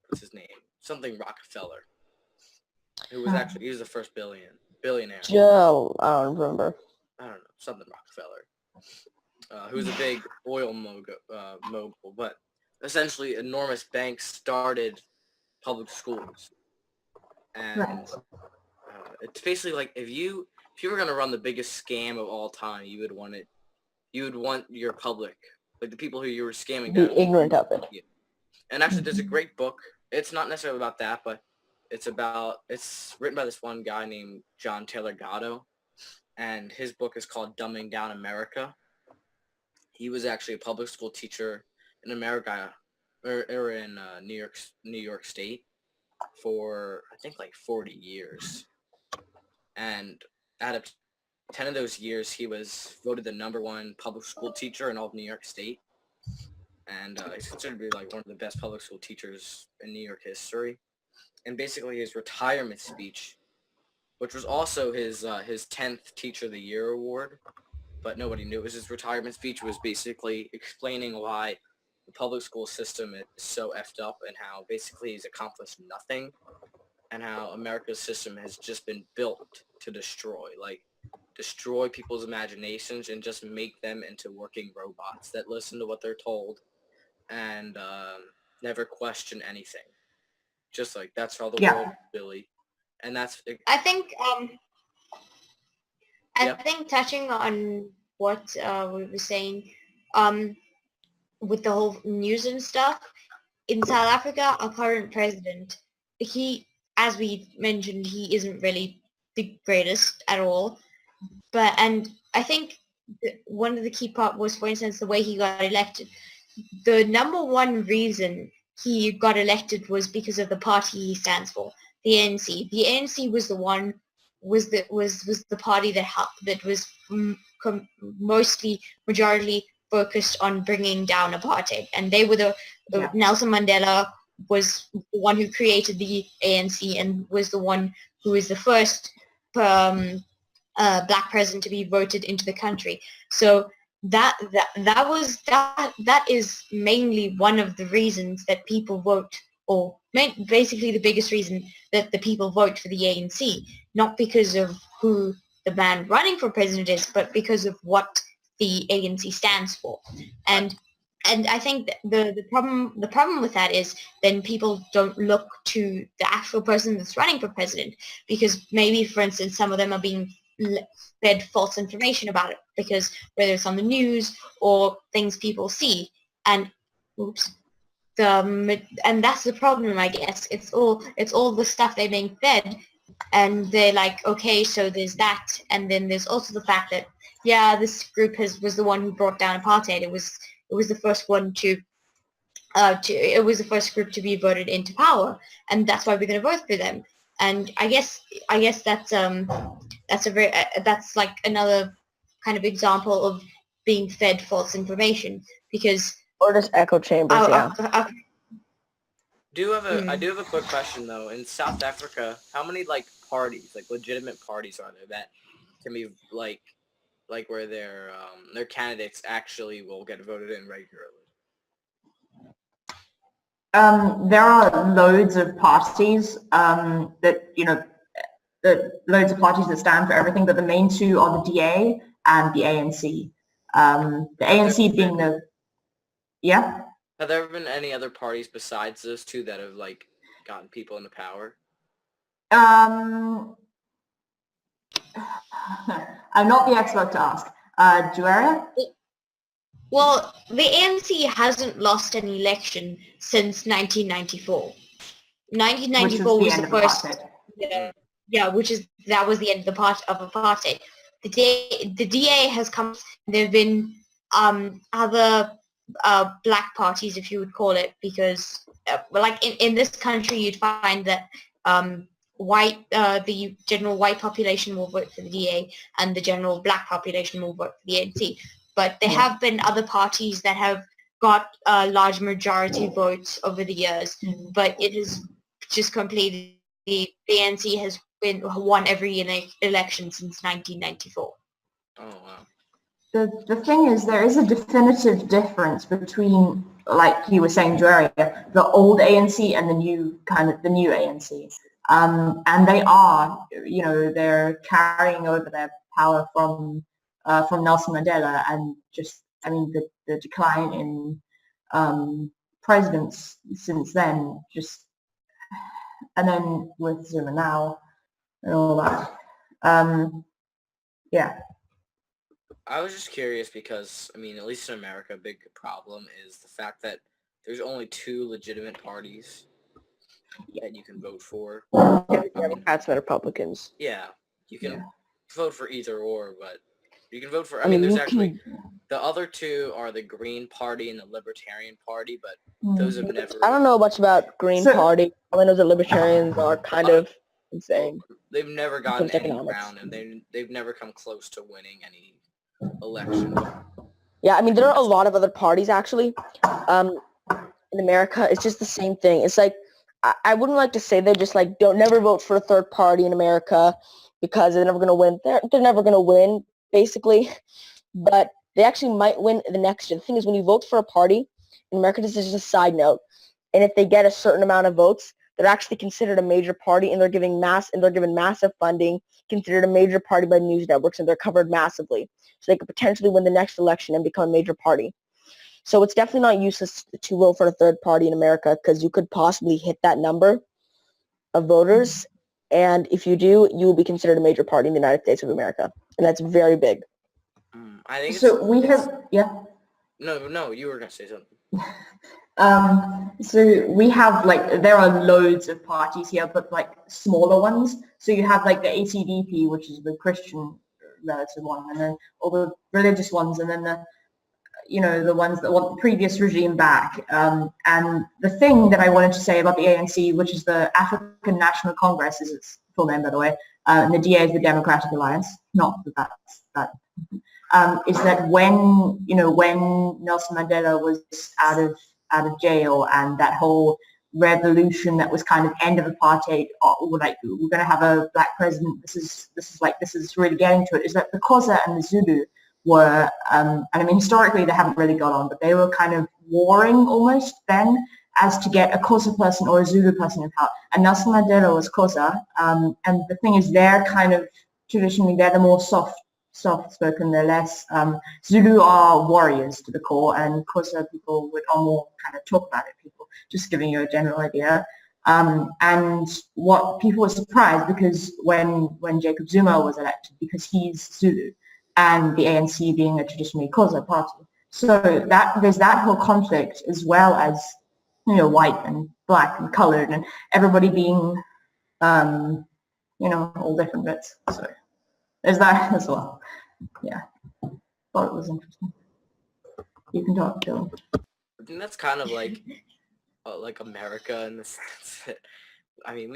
what's his name? Something Rockefeller, who was he was the first billionaire.
Joe, I don't remember.
I don't know, something Rockefeller, who was a big oil mogul, but essentially enormous banks started public schools, and it's basically like if you were gonna run the biggest scam of all time, you would want your public, like the people who you were scamming,
be ignorant of it.
Yeah. And actually, there's a great book. It's not necessarily about that, but it's written by this one guy named John Taylor Gatto, and his book is called Dumbing Down America. He was actually a public school teacher in America, or in New York State, for I think like 40 years. And out of 10 of those years, he was voted the #1 public school teacher in all of New York State. And he's considered to be like one of the best public school teachers in New York history. And basically his retirement speech, which was also his 10th Teacher of the Year award, but nobody knew it was his retirement speech, was basically explaining why the public school system is so effed up and how basically he's accomplished nothing, and how America's system has just been built to destroy people's imaginations and just make them into working robots that listen to what they're told and never question anything. Just like, that's how the world is, Billy. And that's...
I think touching on what we were saying, with the whole news and stuff, in South Africa, our current president, as we mentioned, he isn't really the greatest at all. And I think one of the key part was, for instance, the way he got elected. The #1 reason he got elected was because of the party he stands for, the ANC. The ANC was the party that was mostly majority focused on bringing down apartheid, and they were Nelson Mandela was the one who created the ANC and was the one who is the first black president to be voted into the country. So that is mainly one of the reasons that people vote, or basically the biggest reason that the people vote for the ANC, not because of who the man running for president is, but because of what the ANC stands for. And I think the problem with that is then people don't look to the actual person that's running for president, because maybe, for instance, some of them are being fed false information about it, because whether it's on the news or things people see, and and that's the problem, I guess. It's all the stuff they're being fed, and they're like, okay, so there's that, and then there's also the fact that yeah, this group was the one who brought down apartheid. It was the first one it was the first group to be voted into power, and that's why we're going to vote for them. And I guess that's that's like another kind of example of being fed false information, because
Or just echo chambers, yeah.
I do have a quick question though. In South Africa, how many like parties, like legitimate parties, are there that can be like where their candidates actually will get voted in regularly?
There are loads of parties loads of parties that stand for everything, but the main two are the DA and the ANC. The ANC being the
Have there ever been any other parties besides those two that have like gotten people into power?
I'm not the expert to ask. Juaria?
Well, the ANC hasn't lost an election since 1994. 1994 was the first. Yeah, that was the end of apartheid. The DA has come. There have been other black parties, if you would call it, because like in this country, you'd find that the general white population will vote for the DA, and the general black population will vote for the ANC. But there have been other parties that have got large majority votes over the years, but it is just completely, the ANC has won every election since 1994.
Oh wow.
The thing is, there is a definitive difference between, like you were saying, Juaria, the old ANC and the new ANC. And they are, they're carrying over their power from Nelson Mandela, and just, I mean, the decline in presidents since then, and then with Zuma now and all that. Yeah.
I was just curious because, I mean, at least in America, a big problem is the fact that there's only two legitimate parties that you can vote for.
Democrats and Republicans.
Yeah, you can vote for either or, but you can vote for, I mean, there's actually, the other two are the Green Party and the Libertarian Party, but those have never...
I don't know much about Green Party. All I know is that Libertarians are kind of insane.
They've never gotten any ground, and they've never come close to winning any election.
Yeah, I mean, there are a lot of other parties, actually. In America, it's just the same thing. It's like, I wouldn't like to say they're just like, don't never vote for a third party in America because they're never going to win. They're never going to win, basically. But they actually might win the next year. The thing is, when you vote for a party, in America, this is just a side note. And if they get a certain amount of votes, they're actually considered a major party, and they're given massive funding, considered a major party by news networks, and they're covered massively. So they could potentially win the next election and become a major party. So it's definitely not useless to vote for a third party in America, because you could possibly hit that number of voters. And if you do, you will be considered a major party in the United States of America. And that's very big.
I think
No, you were going to say something.
So we have, like, there are loads of parties here, but like smaller ones. So you have like the ACDP, which is the Christian relative one, and then all the religious ones, and then the ones that want the previous regime back. And the thing that I wanted to say about the ANC, which is the African National Congress, is its full name, by the way, and the DA is the Democratic Alliance, not that that's that, is that when Nelson Mandela was out of jail, and that whole revolution that was kind of end of apartheid, like we're going to have a black president, this is really getting to it, is that the Xhosa and the Zulu were, and I mean, historically they haven't really got on, but they were kind of warring almost then as to get a Xhosa person or a Zulu person in power. And Nelson Mandela was Xhosa, and the thing is, they're kind of traditionally, they're the more soft-spoken, they're less, Zulu are warriors to the core, and Xhosa people are more kind of talk about it people, just giving you a general idea. And what people were surprised, because when Jacob Zuma was elected, because he's Zulu, and the ANC being a traditionally Xhosa party. So there's that whole conflict, as well as, white and black and colored, and everybody being, all different bits. So there's that as well. Yeah. thought it was interesting. You can talk, Dylan.
I think that's kind of like America in the sense that, I mean,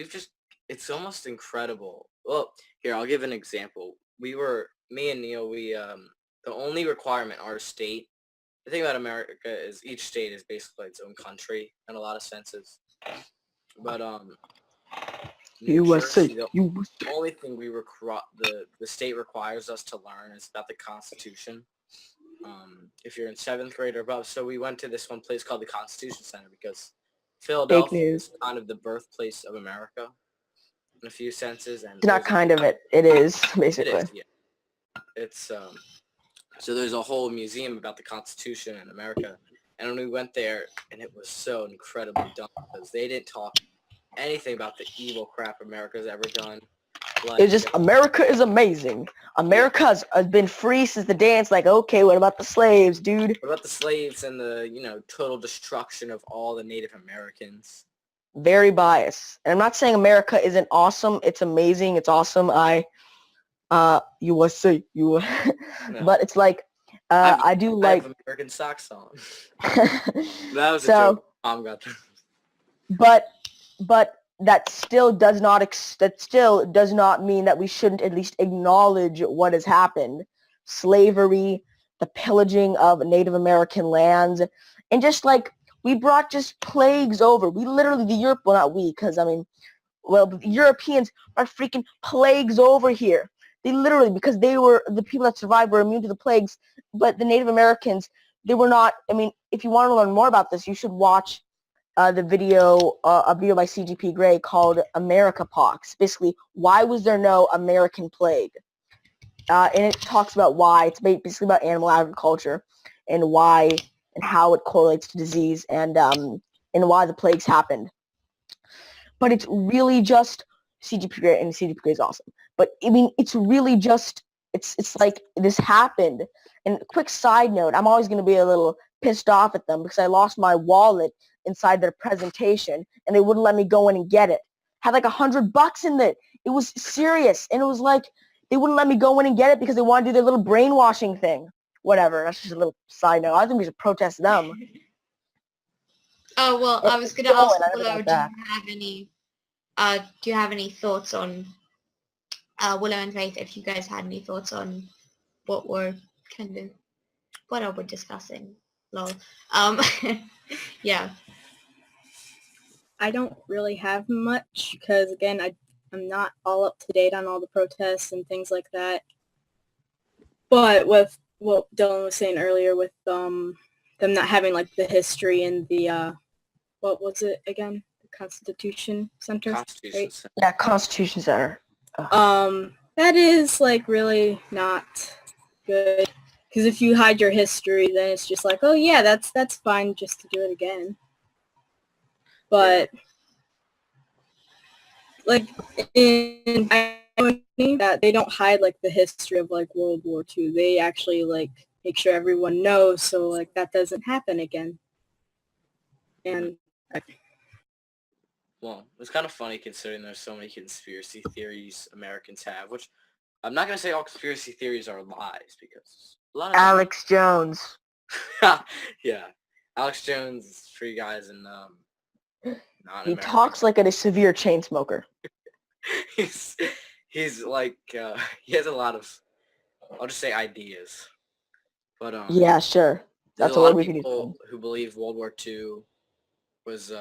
it's almost incredible. Well, here, I'll give an example. Me and Neil, the only requirement, our state, the thing about America is each state is basically its own country in a lot of senses. But, New Jersey, the only thing the state requires us to learn is about the Constitution. If you're in 7th grade or above. So we went to this one place called the Constitution Center because Philadelphia is kind of the birthplace of America in a few senses. And
It's not kind of it. It is, basically.
It is, yeah. It's, so there's a whole museum about the Constitution in America. And when we went there, and it was so incredibly dumb because they didn't talk anything about the evil crap America's ever done.
It's just, America is amazing. America has been free since the day. It's like, okay, what about the slaves, dude?
What about the slaves and the, total destruction of all the Native Americans?
Very biased. And I'm not saying America isn't awesome. It's amazing. It's awesome. USA. No. But it's like, I have
American socks on. That was a joke. Mom got
that. But that still does not mean that we shouldn't at least acknowledge what has happened. Slavery, the pillaging of Native American lands, and just like we brought just plagues over. We literally, the Europeans brought freaking plagues over here. They literally, because the people that survived were immune to the plagues, but the Native Americans, they were not. I mean, if you want to learn more about this, you should watch a video by CGP Grey called America Pox. Basically, why was there no American plague? And it talks about why. It's basically about animal agriculture and why and how it correlates to disease and why the plagues happened. But it's really just CGP Grey, and CGP Grey is awesome. But I mean, it's really just it's like this happened. And quick side note, I'm always going to be a little pissed off at them because I lost my wallet inside their presentation and they wouldn't let me go in and get it. Had like $100 in it. It was serious. And it was like they wouldn't let me go in and get it because they wanted to do their little brainwashing thing. Whatever. That's just a little side note. I think we should protest them.
Oh, well, I was going to ask Willow, do you have any thoughts on Willow and Faith, if you guys had any thoughts on what we're discussing? Lol. Yeah.
I don't really have much because, again, I'm not all up to date on all the protests and things like that. But with what Dylan was saying earlier with them not having, like, the history and the, what was it again? The Constitution Center?
Constitution Center.
Yeah, Constitution Center.
That is, like, really not good. Because if you hide your history, then it's just like, oh, yeah, that's fine just to do it again. But, like, that they don't hide, like, the history of, like, World War II. They actually, like, make sure everyone knows so, like, that doesn't happen again. And
well, it's kind of funny considering there's so many conspiracy theories Americans have, which I'm not going to say all conspiracy theories are lies because a lot of
Alex Jones.
Yeah. Alex Jones, Free Guys, and
he talks like a severe chain smoker.
he's like he has a lot of, I'll just say, ideas. But
yeah, sure.
That's a lot of people who believe World War II was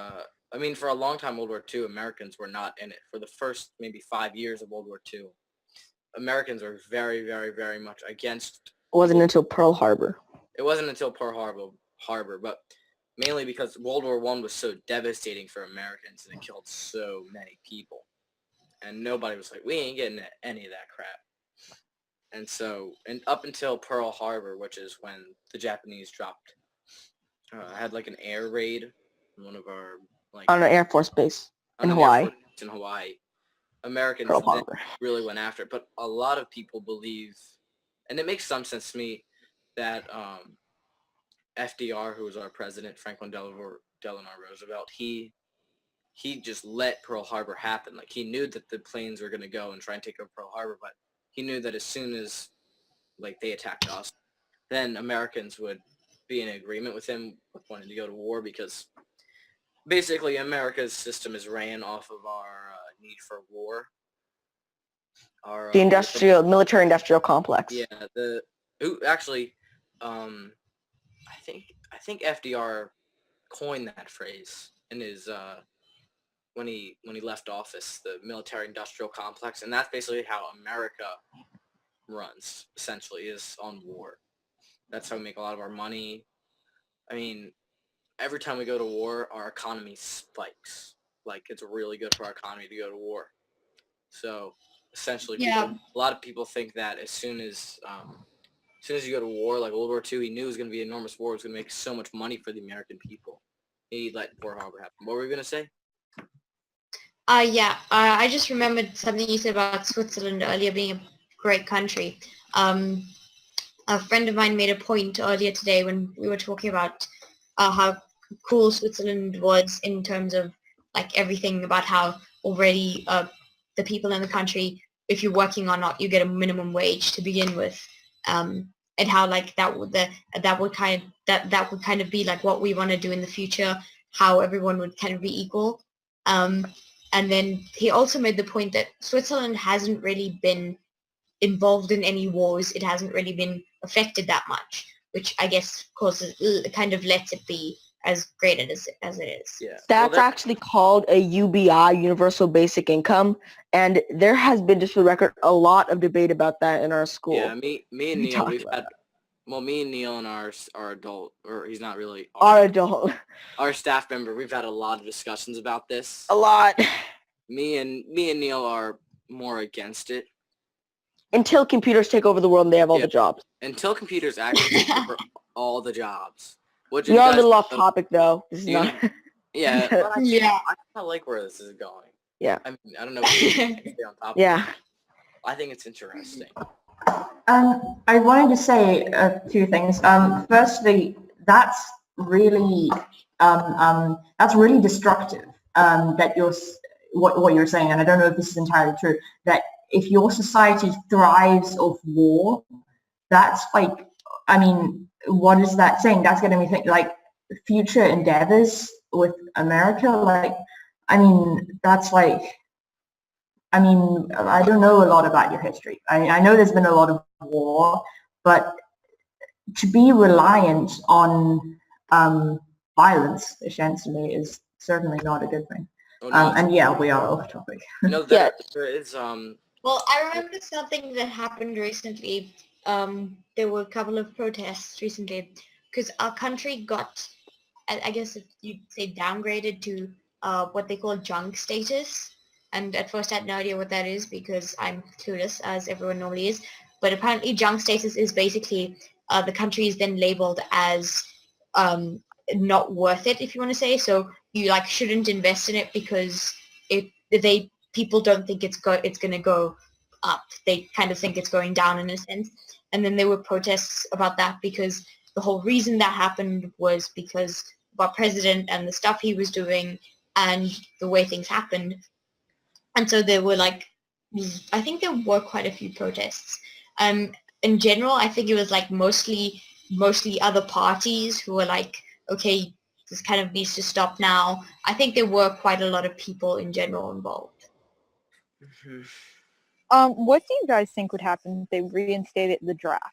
I mean, for a long time, World War II, Americans were not in it. For the first maybe 5 years of World War II, Americans were very, very, very much against.
It wasn't until Pearl Harbor.
It wasn't until Pearl Harbor, but mainly because World War I was so devastating for Americans and it killed so many people. And nobody was like, we ain't getting any of that crap. And so, and up until Pearl Harbor, which is when the Japanese dropped, had like an air raid on one of our, like,
on an Air Force base in Hawaii.
In Hawaii, Americans really went after it. But a lot of people believe, and it makes some sense to me, that FDR, who was our president, Franklin Delano Roosevelt, he just let Pearl Harbor happen. Like, he knew that the planes were going to go and try and take over Pearl Harbor, but he knew that as soon as, like, they attacked us, then Americans would be in agreement with him with wanting to go to war, because basically America's system is ran off of our need for war. Our
The military-industrial complex.
yeah, actually, I think FDR coined that phrase in his when he left office, the military-industrial complex, and that's basically how America runs, essentially, is on war. That's how we make a lot of our money. I mean, every time we go to war, our economy spikes. Like, it's really good for our economy to go to war. So, essentially, a lot of people think that as soon as you go to war, like World War II, he knew it was going to be an enormous war. It was going to make so much money for the American people. He let Pearl Harbor happen. What were you going to say?
I just remembered something you said about Switzerland earlier being a great country. A friend of mine made a point earlier today when we were talking about how cool Switzerland was in terms of like everything about how already the people in the country, if you're working or not, you get a minimum wage to begin with, and how like that would kind of be like what we want to do in the future, how everyone would kind of be equal. And then he also made the point that Switzerland hasn't really been involved in any wars. It hasn't really been affected that much, which I guess kind of lets it be as great as it is.
Yeah.
That's actually called a UBI, Universal Basic Income, and there has been, just for the record, a lot of debate about that in our school.
Yeah, me and Neil, me and Neil and our adult, or he's not really
our adult,
our staff member, we've had a lot of discussions about this.
A lot.
Me and Neil are more against it.
Until computers take over the world and they have all the jobs.
Until computers actually take over all the jobs.
We are a little off topic, though. This is not.
Yeah. I kind of like where this is going.
Yeah.
I mean, I don't know if you can stay on top of it. I think it's interesting.
I wanted to say two things. Firstly, that's really destructive. That what you're saying, and I don't know if this is entirely true. That if your society thrives off war, that's like, I mean, what is that saying? That's going to be like future endeavors with America. Like, I mean, that's like, I mean, I don't know a lot about your history. I know there's been a lot of war, but to be reliant on violence, essentially, is certainly not a good thing. And yeah, we are off topic.
No, there is
Well, I remember something that happened recently. There were a couple of protests recently because our country got, I guess if you'd say, downgraded to what they call junk status. And at first I had no idea what that is because I'm clueless, as everyone normally is. But apparently junk status is basically the country is then labeled as not worth it, if you want to say. So you like shouldn't invest in it because people don't think it's going to go up. They kind of think it's going down in a sense. And then there were protests about that because the whole reason that happened was because of our president and the stuff he was doing and the way things happened. And so there were like, I think there were quite a few protests. In general, I think it was like mostly other parties who were like, okay, this kind of needs to stop now. I think there were quite a lot of people in general involved.
What do you guys think would happen if they reinstated the draft?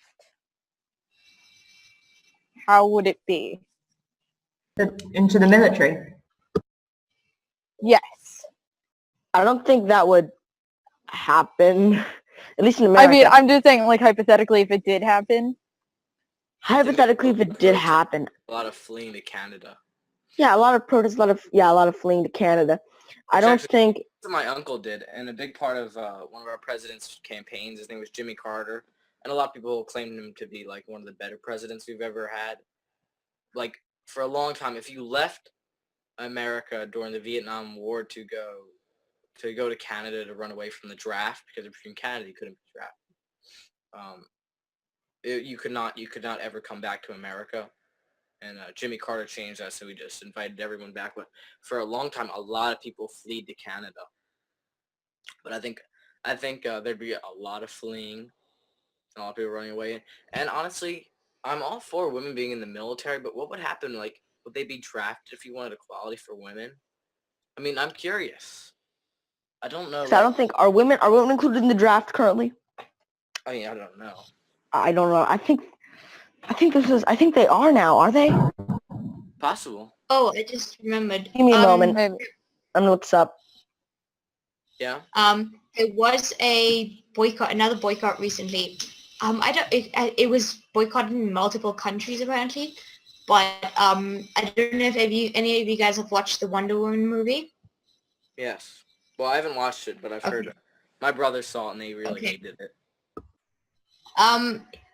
How would it be?
Into the military?
Yes.
I don't think that would happen, at least in America.
I mean, I'm just saying, like, hypothetically, if it did happen.
Hypothetically, if it did happen.
A lot of fleeing to Canada.
Yeah, a lot of protests, a lot of fleeing to Canada. I don't think...
My uncle did, and a big part of one of our president's campaigns, his name was Jimmy Carter, and a lot of people claimed him to be, like, one of the better presidents we've ever had. Like, for a long time, if you left America during the Vietnam War to go to Canada to run away from the draft, because if you're in Canada, you couldn't be drafted. You could not ever come back to America. And Jimmy Carter changed that, so he just invited everyone back. But for a long time, a lot of people fled to Canada. But I think there'd be a lot of fleeing, a lot of people running away. And honestly, I'm all for women being in the military, but what would happen? Like, would they be drafted if you wanted equality for women? I mean, I'm curious. I don't know.
So I
Like,
don't think are women included in the draft currently?
I mean, I don't know.
I don't know. I think I think they are now. Are they?
Possible.
Oh, I just remembered.
Give me a moment.
Maybe.
I'm gonna look this up.
Yeah.
There was a boycott, another boycott recently. I don't. It was boycotted in multiple countries apparently, but I don't know if any of you guys have watched the Wonder Woman movie.
Yes. Well, I haven't watched it, but I've heard. My brother saw it and they really hated it.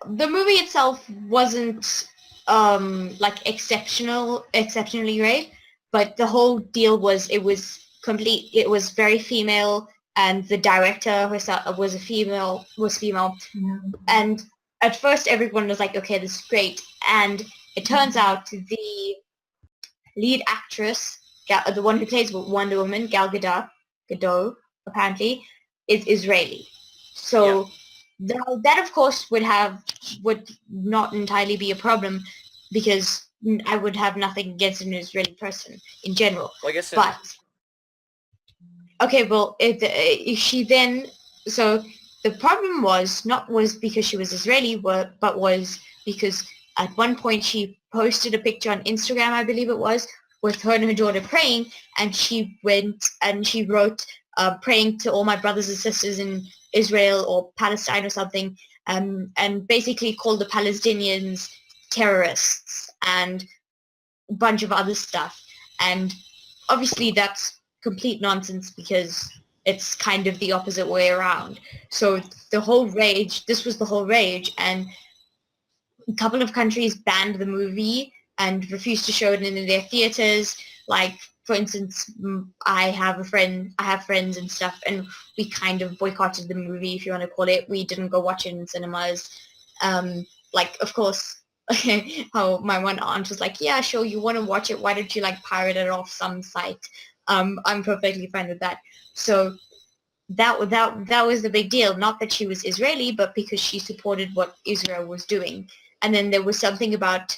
The movie itself wasn't like exceptionally great, but the whole deal was it was very female, and the director herself was female, and at first everyone was like, okay, this is great, and it turns out the lead actress, the one who plays Wonder Woman, Gal Gadot, apparently, is Israeli. So that of course would not entirely be a problem, because I would have nothing against an Israeli person in general.
Well, I guess.
But okay, well, if she then, so the problem was because she was Israeli, but was because at one point she posted a picture on Instagram, I believe it was, with her and her daughter praying, and she went and she wrote, praying to all my brothers and sisters in Israel or Palestine or something, and basically called the Palestinians terrorists and a bunch of other stuff. And obviously that's complete nonsense, because it's kind of the opposite way around. So this was the whole rage, and a couple of countries banned the movie and refused to show it in their theaters. Like, for instance, I have friends and stuff, and we kind of boycotted the movie, if you want to call it. We didn't go watch it in cinemas. Like, of course, how my one aunt was like, yeah, sure, you want to watch it, why don't you like pirate it off some site? I'm perfectly fine with that. So that was the big deal. Not that she was Israeli, but because she supported what Israel was doing. And then there was something about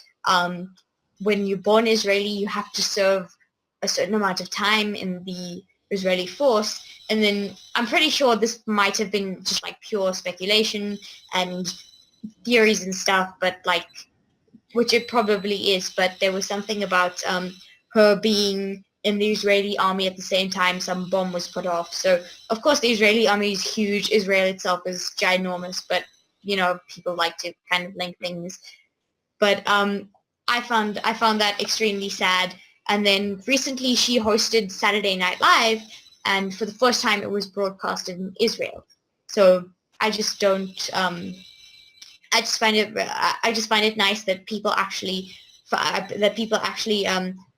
when you're born Israeli, you have to serve a certain amount of time in the Israeli force. And then I'm pretty sure this might have been just like pure speculation and theories and stuff, but like, which it probably is, but there was something about her being in the Israeli army at the same time some bomb was put off. So of course the Israeli army is huge. Israel itself is ginormous, but you know, people like to kind of link things. But I found that extremely sad. And then recently she hosted Saturday Night Live, and for the first time it was broadcasted in Israel. So I just don't. I just find it nice that people actually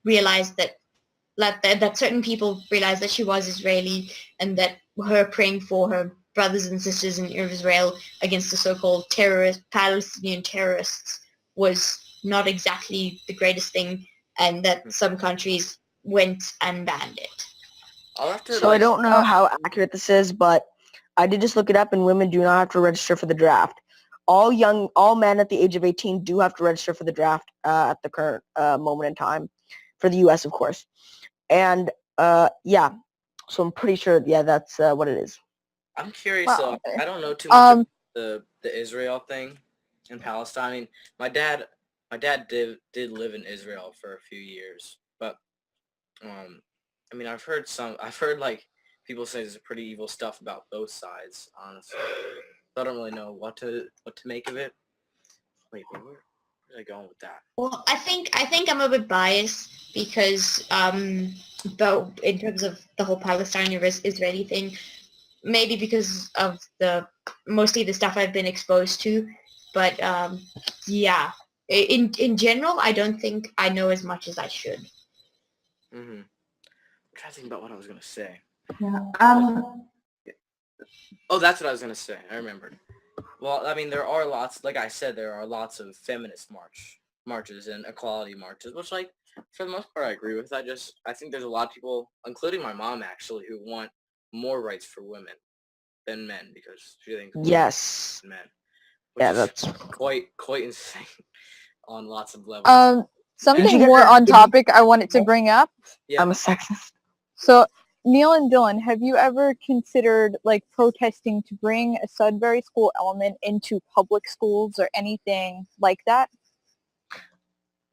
realize that certain people realize that she was Israeli, and that her praying for her brothers and sisters in Israel against the so-called Palestinian terrorists was not exactly the greatest thing, and that some countries went and banned it.
So I don't know how accurate this is, but I did just look it up, and women do not have to register for the draft. All men at the age of 18 do have to register for the draft at the current moment in time, for the U.S. of course. And yeah, so I'm pretty sure, yeah, that's what it is.
I'm curious. I don't know too much about the Israel thing in Palestine. I mean, my dad did live in Israel for a few years, but I mean, I've heard like people say there's pretty evil stuff about both sides. Honestly, so I don't really know what to make of it. Wait, where are I going with that?
Well, I think I'm a bit biased, because though in terms of the whole Palestinian-Israeli thing, maybe because of mostly the stuff I've been exposed to, but yeah, in general, I don't think I know as much as I should.
I'm trying to think about what I was gonna say.
Yeah.
Oh, that's what I was gonna say. I remembered. Well, I mean, there are lots. Like I said, there are lots of feminist marches and equality marches, which, like, for the most part, I agree with. I think there's a lot of people, including my mom, actually, who want more rights for women than men, because she thinks
yes,
men. which
Yeah,
is
that's
quite insane on lots of levels.
Something
get
more
that-
on topic I wanted to bring up.
Yeah.
I'm a sexist.
So, Neil and Dylan, have you ever considered like protesting to bring a Sudbury school element into public schools or anything like that?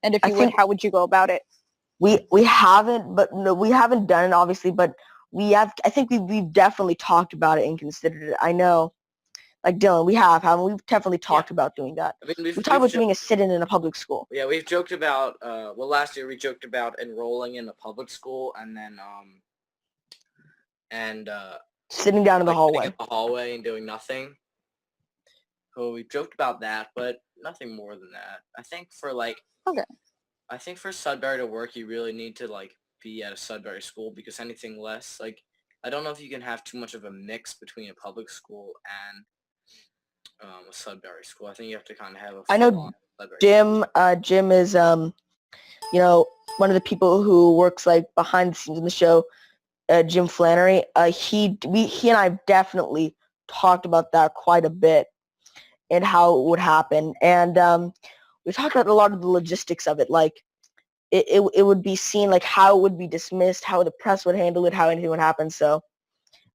And if
I
you would,
think
how would you go about it?
we haven't, but no, we haven't done it obviously, but we have. I think we've definitely talked about it and considered it. I know, like Dylan, we have, haven't we? We've definitely talked about doing that.
I mean,
We talked about doing a sit-in in a public school.
Yeah, we've joked about. Well, last year we joked about enrolling in a public school and then
Sitting down in the
like,
hallway.
sitting in the hallway and doing nothing. So we joked about that, but nothing more than that. I think for I think for Sudbury to work, you really need to like be at a Sudbury school, because anything less, like, I don't know if you can have too much of a mix between a public school and a Sudbury school. I think you have to kind of have a
I know
full-on Sudbury
Jim. Jim is you know, one of the people who works like behind the scenes in the show. Jim Flannery. He and I definitely talked about that quite a bit and how it would happen, and we talked about a lot of the logistics of it, like it would be seen, like how it would be dismissed, how the press would handle it, how anything would happen. So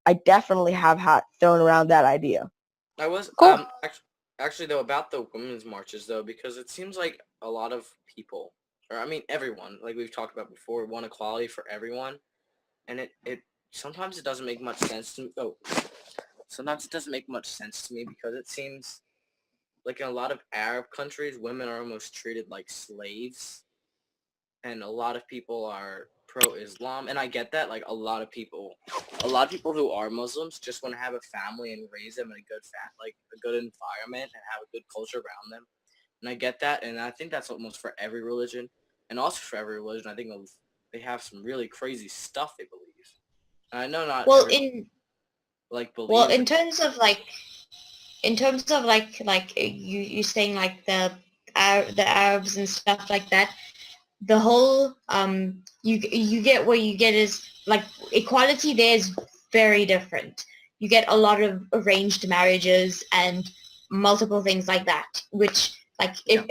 I definitely have thrown around that idea.
I was
Cool.
actually though about the women's marches though, because it seems like a lot of people, or I mean everyone, like we've talked about before, want equality for everyone, and it sometimes it doesn't make much sense to sometimes it doesn't make much sense to me, because it seems like in a lot of Arab countries, women are almost treated like slaves, and a lot of people are pro-Islam, and I get that. Like a lot of people who are Muslims just want to have a family and raise them in a good environment and have a good culture around them, and I get that, and I think that's almost for every religion, and also for every religion, I think they have some really crazy stuff they believe. And I know not
Well,
everyone believes.
well, in terms of like you saying like the Arabs and stuff like that, the whole you get what you get is like equality there is very different. You get a lot of arranged marriages and multiple things like that, which like if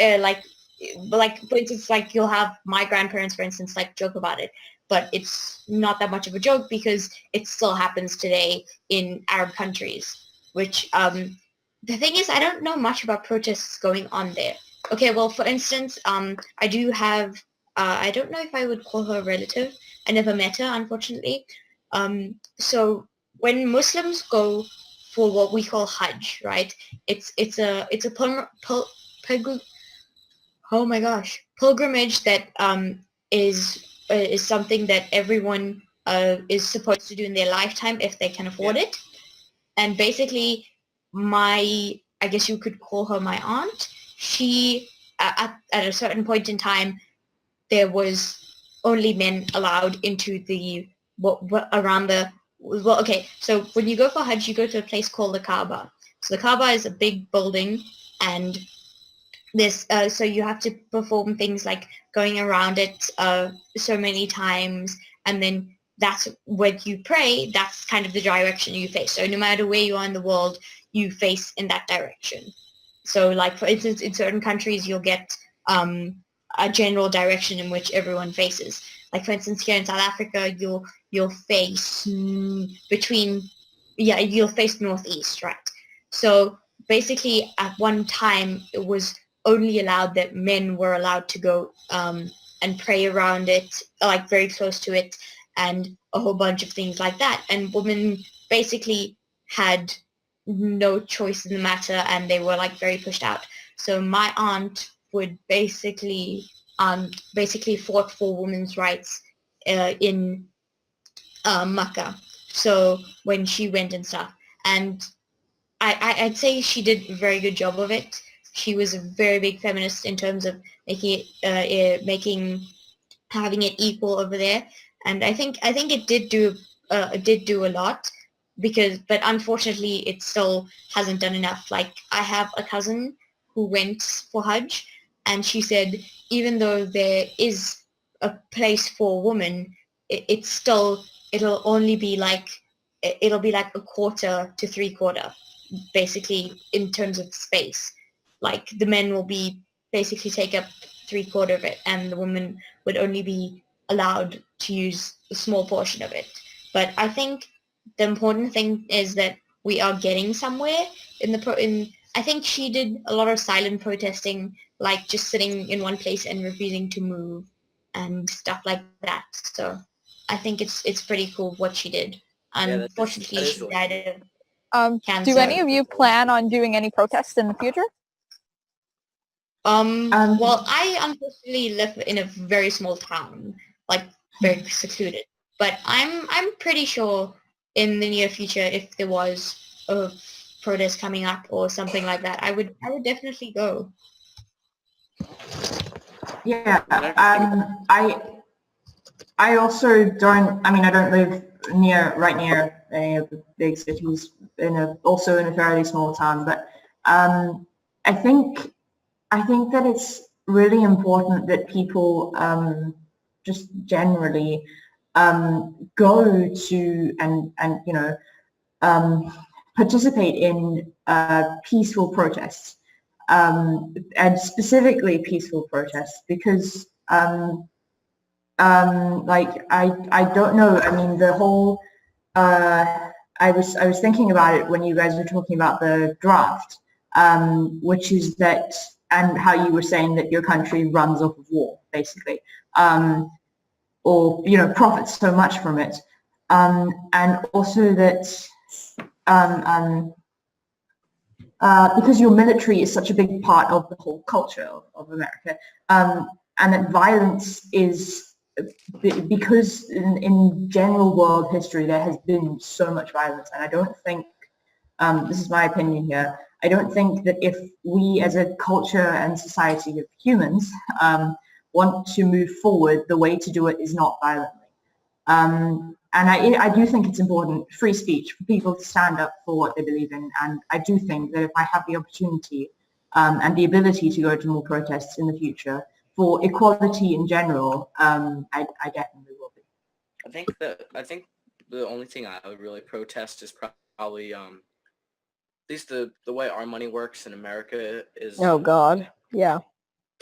like for instance, like you'll have my grandparents, for instance, like joke about it, but it's not that much of a joke because it still happens today in Arab countries, which the thing is, I don't know much about protests going on there. Okay, well, for instance, I do have, I don't know if I would call her a relative. I never met her, unfortunately. So when Muslims go for what we call Hajj, right? It's a oh my gosh, pilgrimage that is something that everyone is supposed to do in their lifetime if they can afford it. And basically, I guess you could call her my aunt. She, at a certain point in time, there was only men allowed into the, around the, well, okay, so when you go for Hajj, you go to a place called the Kaaba. So the Kaaba is a big building, and this, so you have to perform things like going around it so many times, and then that's when you pray, that's kind of the direction you face. So no matter where you are in the world, you face in that direction. So like, for instance, in certain countries, you'll get a general direction in which everyone faces. Like, for instance, here in South Africa, you'll face you'll face northeast, right? So basically, at one time, it was only allowed that men were allowed to go and pray around it, like very close to it, and a whole bunch of things like that. And women basically had no choice in the matter, and they were like very pushed out. So my aunt would basically fought for women's rights in Makkah. So when she went and stuff, and I'd say she did a very good job of it. She was a very big feminist in terms of making having it equal over there, and I think it did do a lot, but unfortunately it still hasn't done enough. Like, I have a cousin who went for Hajj, and she said even though there is a place for women, it'll only be like a quarter to three-quarter, basically, in terms of space. like the men will be basically take up 3/4 of it, and the women would only be allowed to use a small portion of it. But I think the important thing is that we are getting somewhere I think she did a lot of silent protesting, like just sitting in one place and refusing to move and stuff like that. So I think it's pretty cool what she did.
Yeah,
Unfortunately, she
really
died
cool.
of cancer.
Do any of you plan on doing any protests in the future?
Well, I unfortunately live in a very small town, like very secluded. But I'm pretty sure in the near future, if there was a protest coming up or something like that, I would definitely go.
Yeah, I also don't. I mean, I don't live right near any of the big cities. Also in a fairly small town, but I think that it's really important that people just generally go to and participate in peaceful protests, and specifically peaceful protests, because like I don't know. I mean, the whole I was thinking about it when you guys were talking about the draft, which is that, and how you were saying that your country runs off of war, basically, or profits so much from it, and also that because your military is such a big part of the whole culture of America, and that violence is, because in general world history there has been so much violence, and I don't think, this is my opinion here, I don't think that if we as a culture and society of humans want to move forward, the way to do it is not violently. And I do think it's important, free speech, for people to stand up for what they believe in. And I do think that if I have the opportunity and the ability to go to more protests in the future for equality in general, I definitely will be.
I think the only thing I would really protest is probably at least the way our money works in America is.
Oh God, yeah.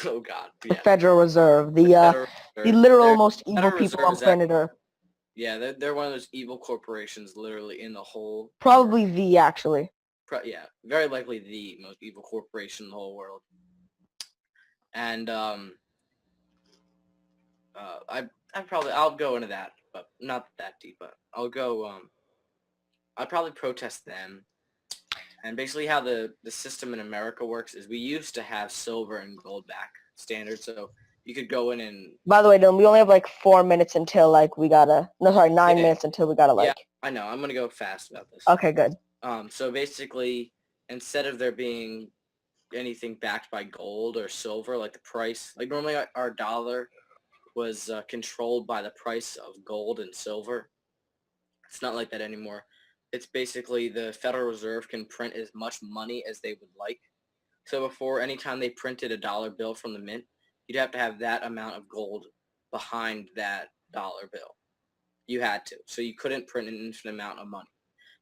Oh God,
The
yeah.
Federal Reserve, the literal most evil people on planet Earth.
Yeah, they're one of those evil corporations, literally in the whole.
Probably the actually.
Yeah, very likely the most evil corporation in the whole world. And I'll go into that, but not that deep. But I'll go. I'd probably protest them. And basically, how the system in America works is we used to have silver and gold back standards, so you could go in and.
By the way, Dylan, we only have like 4 minutes until like we gotta. No, sorry, 9 minutes until we gotta like.
Yeah, I know. I'm gonna go fast about this.
Okay, good.
So basically, instead of there being anything backed by gold or silver, like the price, like normally our dollar was controlled by the price of gold and silver. It's not like that anymore. It's basically the Federal Reserve can print as much money as they would like. So before, anytime they printed a dollar bill from the mint, you'd have to have that amount of gold behind that dollar bill. You had to. So you couldn't print an infinite amount of money.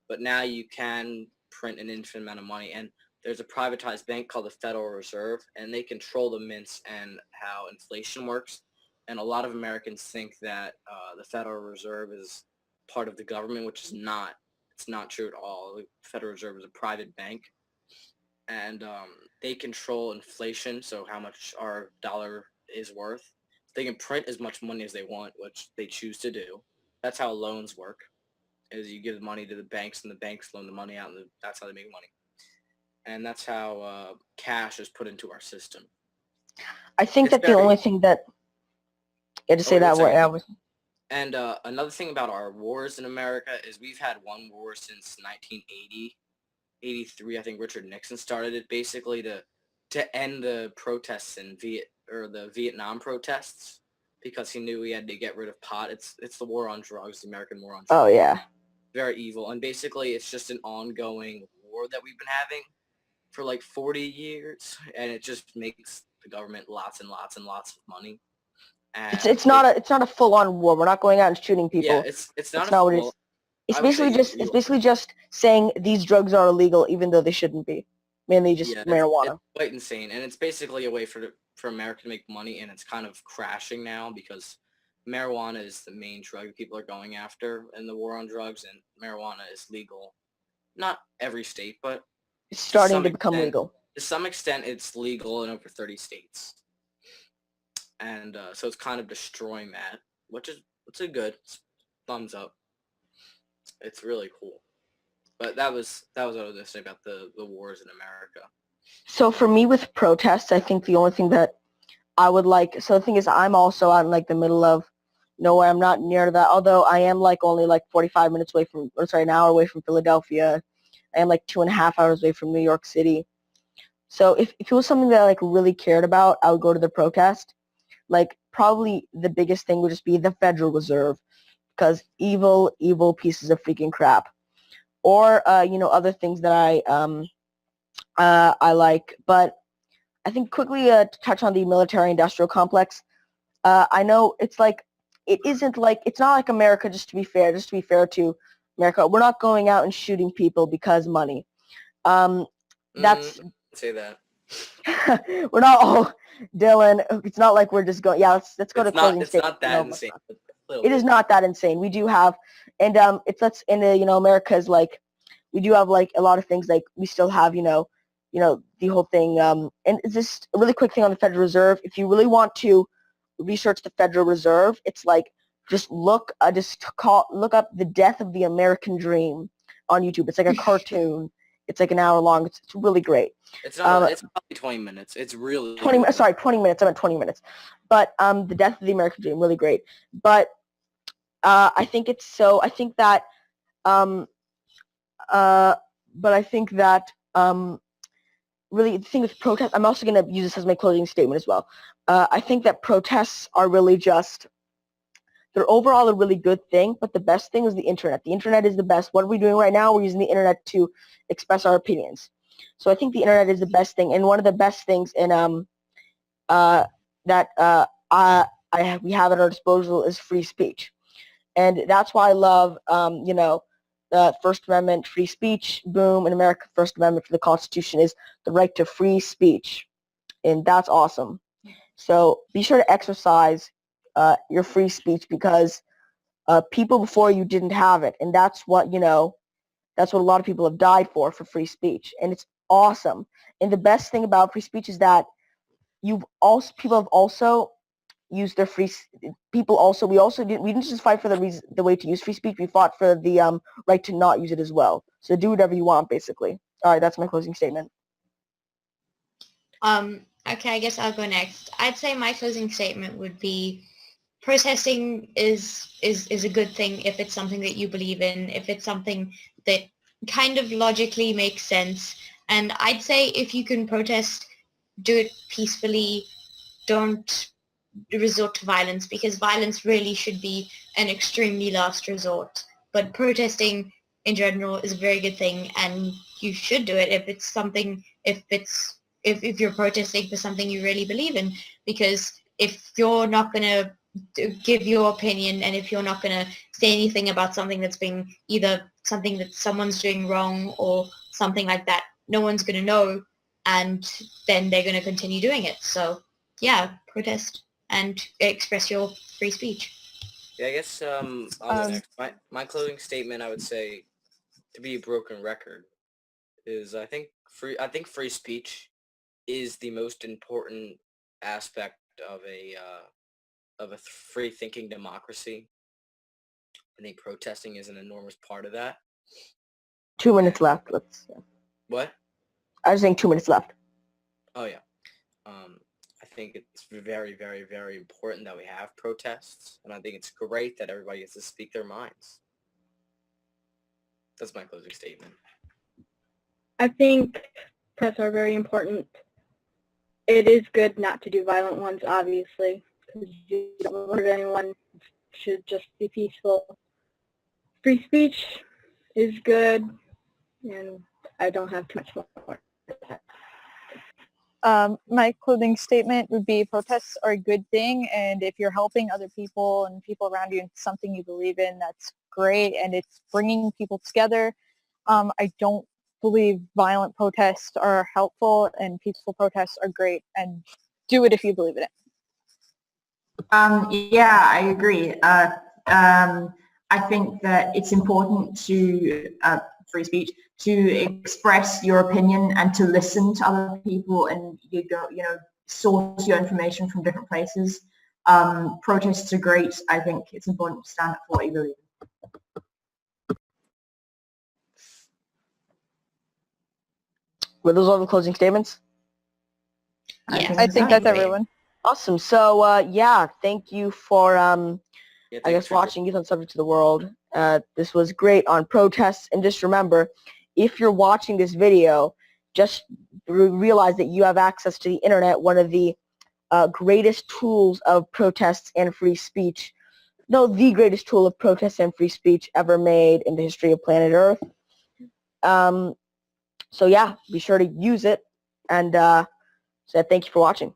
But now you can print an infinite amount of money. And there's a privatized bank called the Federal Reserve, and they control the mints and how inflation works. And a lot of Americans think that the Federal Reserve is part of the government, which is not. It's not true at all. The Federal Reserve is a private bank, and they control inflation, so how much our dollar is worth. They can print as much money as they want, which they choose to do. That's how loans work, is you give money to the banks, and the banks loan the money out, and that's how they make money. And that's how cash is put into our system.
I think that the only thing that... Yeah, to say that word.
And another thing about our wars in America is we've had one war since 1980, 83. I think Richard Nixon started it basically to end the protests in the Vietnam protests, because he knew he had to get rid of pot. It's the war on drugs, the American war on drugs.
Oh yeah.
Very evil, and basically it's just an ongoing war that we've been having for like 40 years, and it just makes the government lots and lots and lots of money.
It's not a full-on war. We're not going out and shooting people.
Yeah, it's not what it is.
It's basically just saying these drugs are illegal even though they shouldn't be. mainly just
Yeah, it's
marijuana.
quite insane, and it's basically a way for America to make money, and it's kind of crashing now because marijuana is the main drug that people are going after in the war on drugs, and marijuana is legal. Not every state, but
It's
to
starting
some
to become
extent,
legal.
it's legal in over 30 states, and so it's kind of destroying that, which is thumbs up. It's really cool. But that was what I was going to say about the wars in America.
So for me with protests, I think the only thing that I would like, so the thing is I'm also out in like the middle of nowhere. I'm not near that, although I am like only like 45 minutes away from, or sorry, an hour away from Philadelphia. I am like 2.5 hours away from New York City. So if it was something that I like really cared about, I would go to the protest. Like probably the biggest thing would just be the Federal Reserve, because evil pieces of freaking crap. Or other things that I like. But I think quickly to touch on the military-industrial complex. I know it's like it's not like America. Just to be fair to America, we're not going out and shooting people because money. That's
Say that.
we're not all Dylan. It's not like we're just going. Yeah, let's go to closing
It's
statement.
not that
No,
insane. But a little
it is
bit.
not that insane. We do have, and America's like, we do have like a lot of things, like we still have the whole thing. And just a really quick thing on the Federal Reserve. If you really want to research the Federal Reserve, it's like just look up the death of the American dream on YouTube. It's like a cartoon. It's like an hour long. It's really great.
It's not. It's probably 20 minutes. It's really
20 minutes. Sorry, 20 minutes. I meant 20 minutes. But the death of the American dream, really great. But I think it's so. I think that. But I think that really the thing with protests. I'm also going to use this as my closing statement as well. I think that protests are really just. They're overall a really good thing, but the best thing is the internet. The internet is the best. What are we doing right now? We're using the internet to express our opinions. So I think the internet is the best thing, and one of the best things in we have at our disposal is free speech, and that's why I love the First Amendment, free speech, boom in America. First Amendment for the Constitution is the right to free speech, and that's awesome. So be sure to exercise your free speech, because people before you didn't have it, and that's what a lot of people have died for free speech, and it's awesome. And the best thing about free speech is that people have also used their we didn't just fight for the way to use free speech. We fought for the right to not use it as well. So do whatever you want, basically. All right, that's my closing statement.
Okay, I guess I'll go next. I'd say my closing statement would be protesting is a good thing if it's something that you believe in, if it's something that kind of logically makes sense. And I'd say if you can protest, do it peacefully. Don't resort to violence, because violence really should be an extremely last resort. But protesting in general is a very good thing, and you should do it if you're protesting for something you really believe in, because if you're not going to give your opinion, and if you're not going to say anything about something that's being either something that someone's doing wrong or something like that, no one's going to know, and then they're going to continue doing it. So yeah, protest and express your free speech.
Yeah, I guess I'll go next. My closing statement, I would say, to be a broken record, is I think free speech is the most important aspect of a free thinking democracy. I think protesting is an enormous part of that.
2 minutes left.
What?
I was saying 2 minutes left.
Oh yeah. I think it's very, very, very important that we have protests, and I think it's great that everybody gets to speak their minds. That's my closing statement.
I think protests are very important. It is good not to do violent ones, obviously, because you don't hurt anyone. It should just be peaceful. Free speech is good, and I don't have too much more.
My closing statement would be protests are a good thing, and if you're helping other people and people around you in something you believe in, that's great, and it's bringing people together. I don't believe violent protests are helpful and peaceful protests are great, and do it if you believe in it.
Yeah, I agree. I think that it's important to free speech, to express your opinion and to listen to other people, and source your information from different places. Protests are great. I think it's important to stand up for what you believe in.
Were those all the closing statements?
Yes.
I think that's everyone.
Awesome. So yeah, thank you for
Yeah,
I guess watching Youth on Subject to the World. This was great on protests, and just remember, if you're watching this video, just realize that you have access to the internet, one of the greatest tools of protests and free speech. No, the greatest tool of protests and free speech ever made in the history of planet Earth. So yeah, be sure to use it, and so thank you for watching.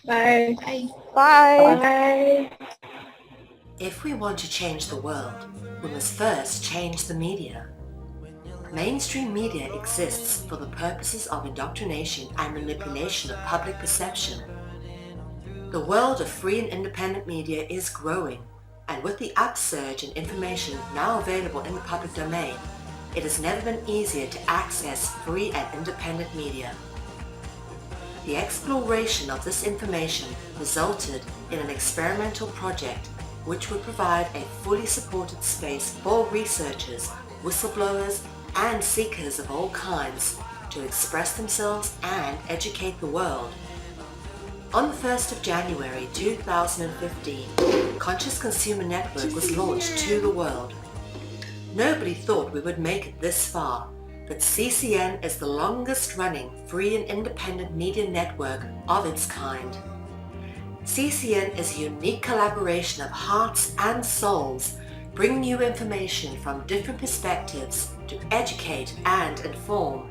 Bye.
Bye.
Bye.
Bye.
If we want to change the world, we must first change the media. Mainstream media exists for the purposes of indoctrination and manipulation of public perception. The world of free and independent media is growing, and with the upsurge in information now available in the public domain, it has never been easier to access free and independent media. The exploration of this information resulted in an experimental project which would provide a fully supported space for researchers, whistleblowers, and seekers of all kinds to express themselves and educate the world. On the 1st of January 2015, Conscious Consumer Network was launched to the world. Nobody thought we would make it this far, but CCN is the longest running free and independent media network of its kind. CCN is a unique collaboration of hearts and souls, bringing you information from different perspectives to educate and inform.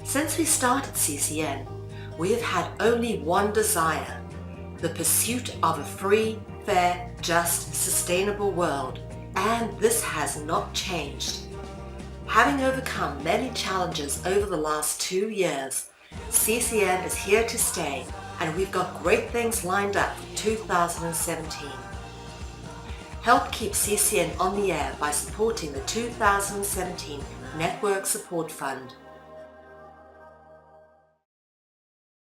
Since we started CCN, we have had only one desire: the pursuit of a free, fair, just, sustainable world, and this has not changed. Having overcome many challenges over the last 2 years, CCN is here to stay, and we've got great things lined up for 2017. Help keep CCN on the air by supporting the 2017 Network Support Fund.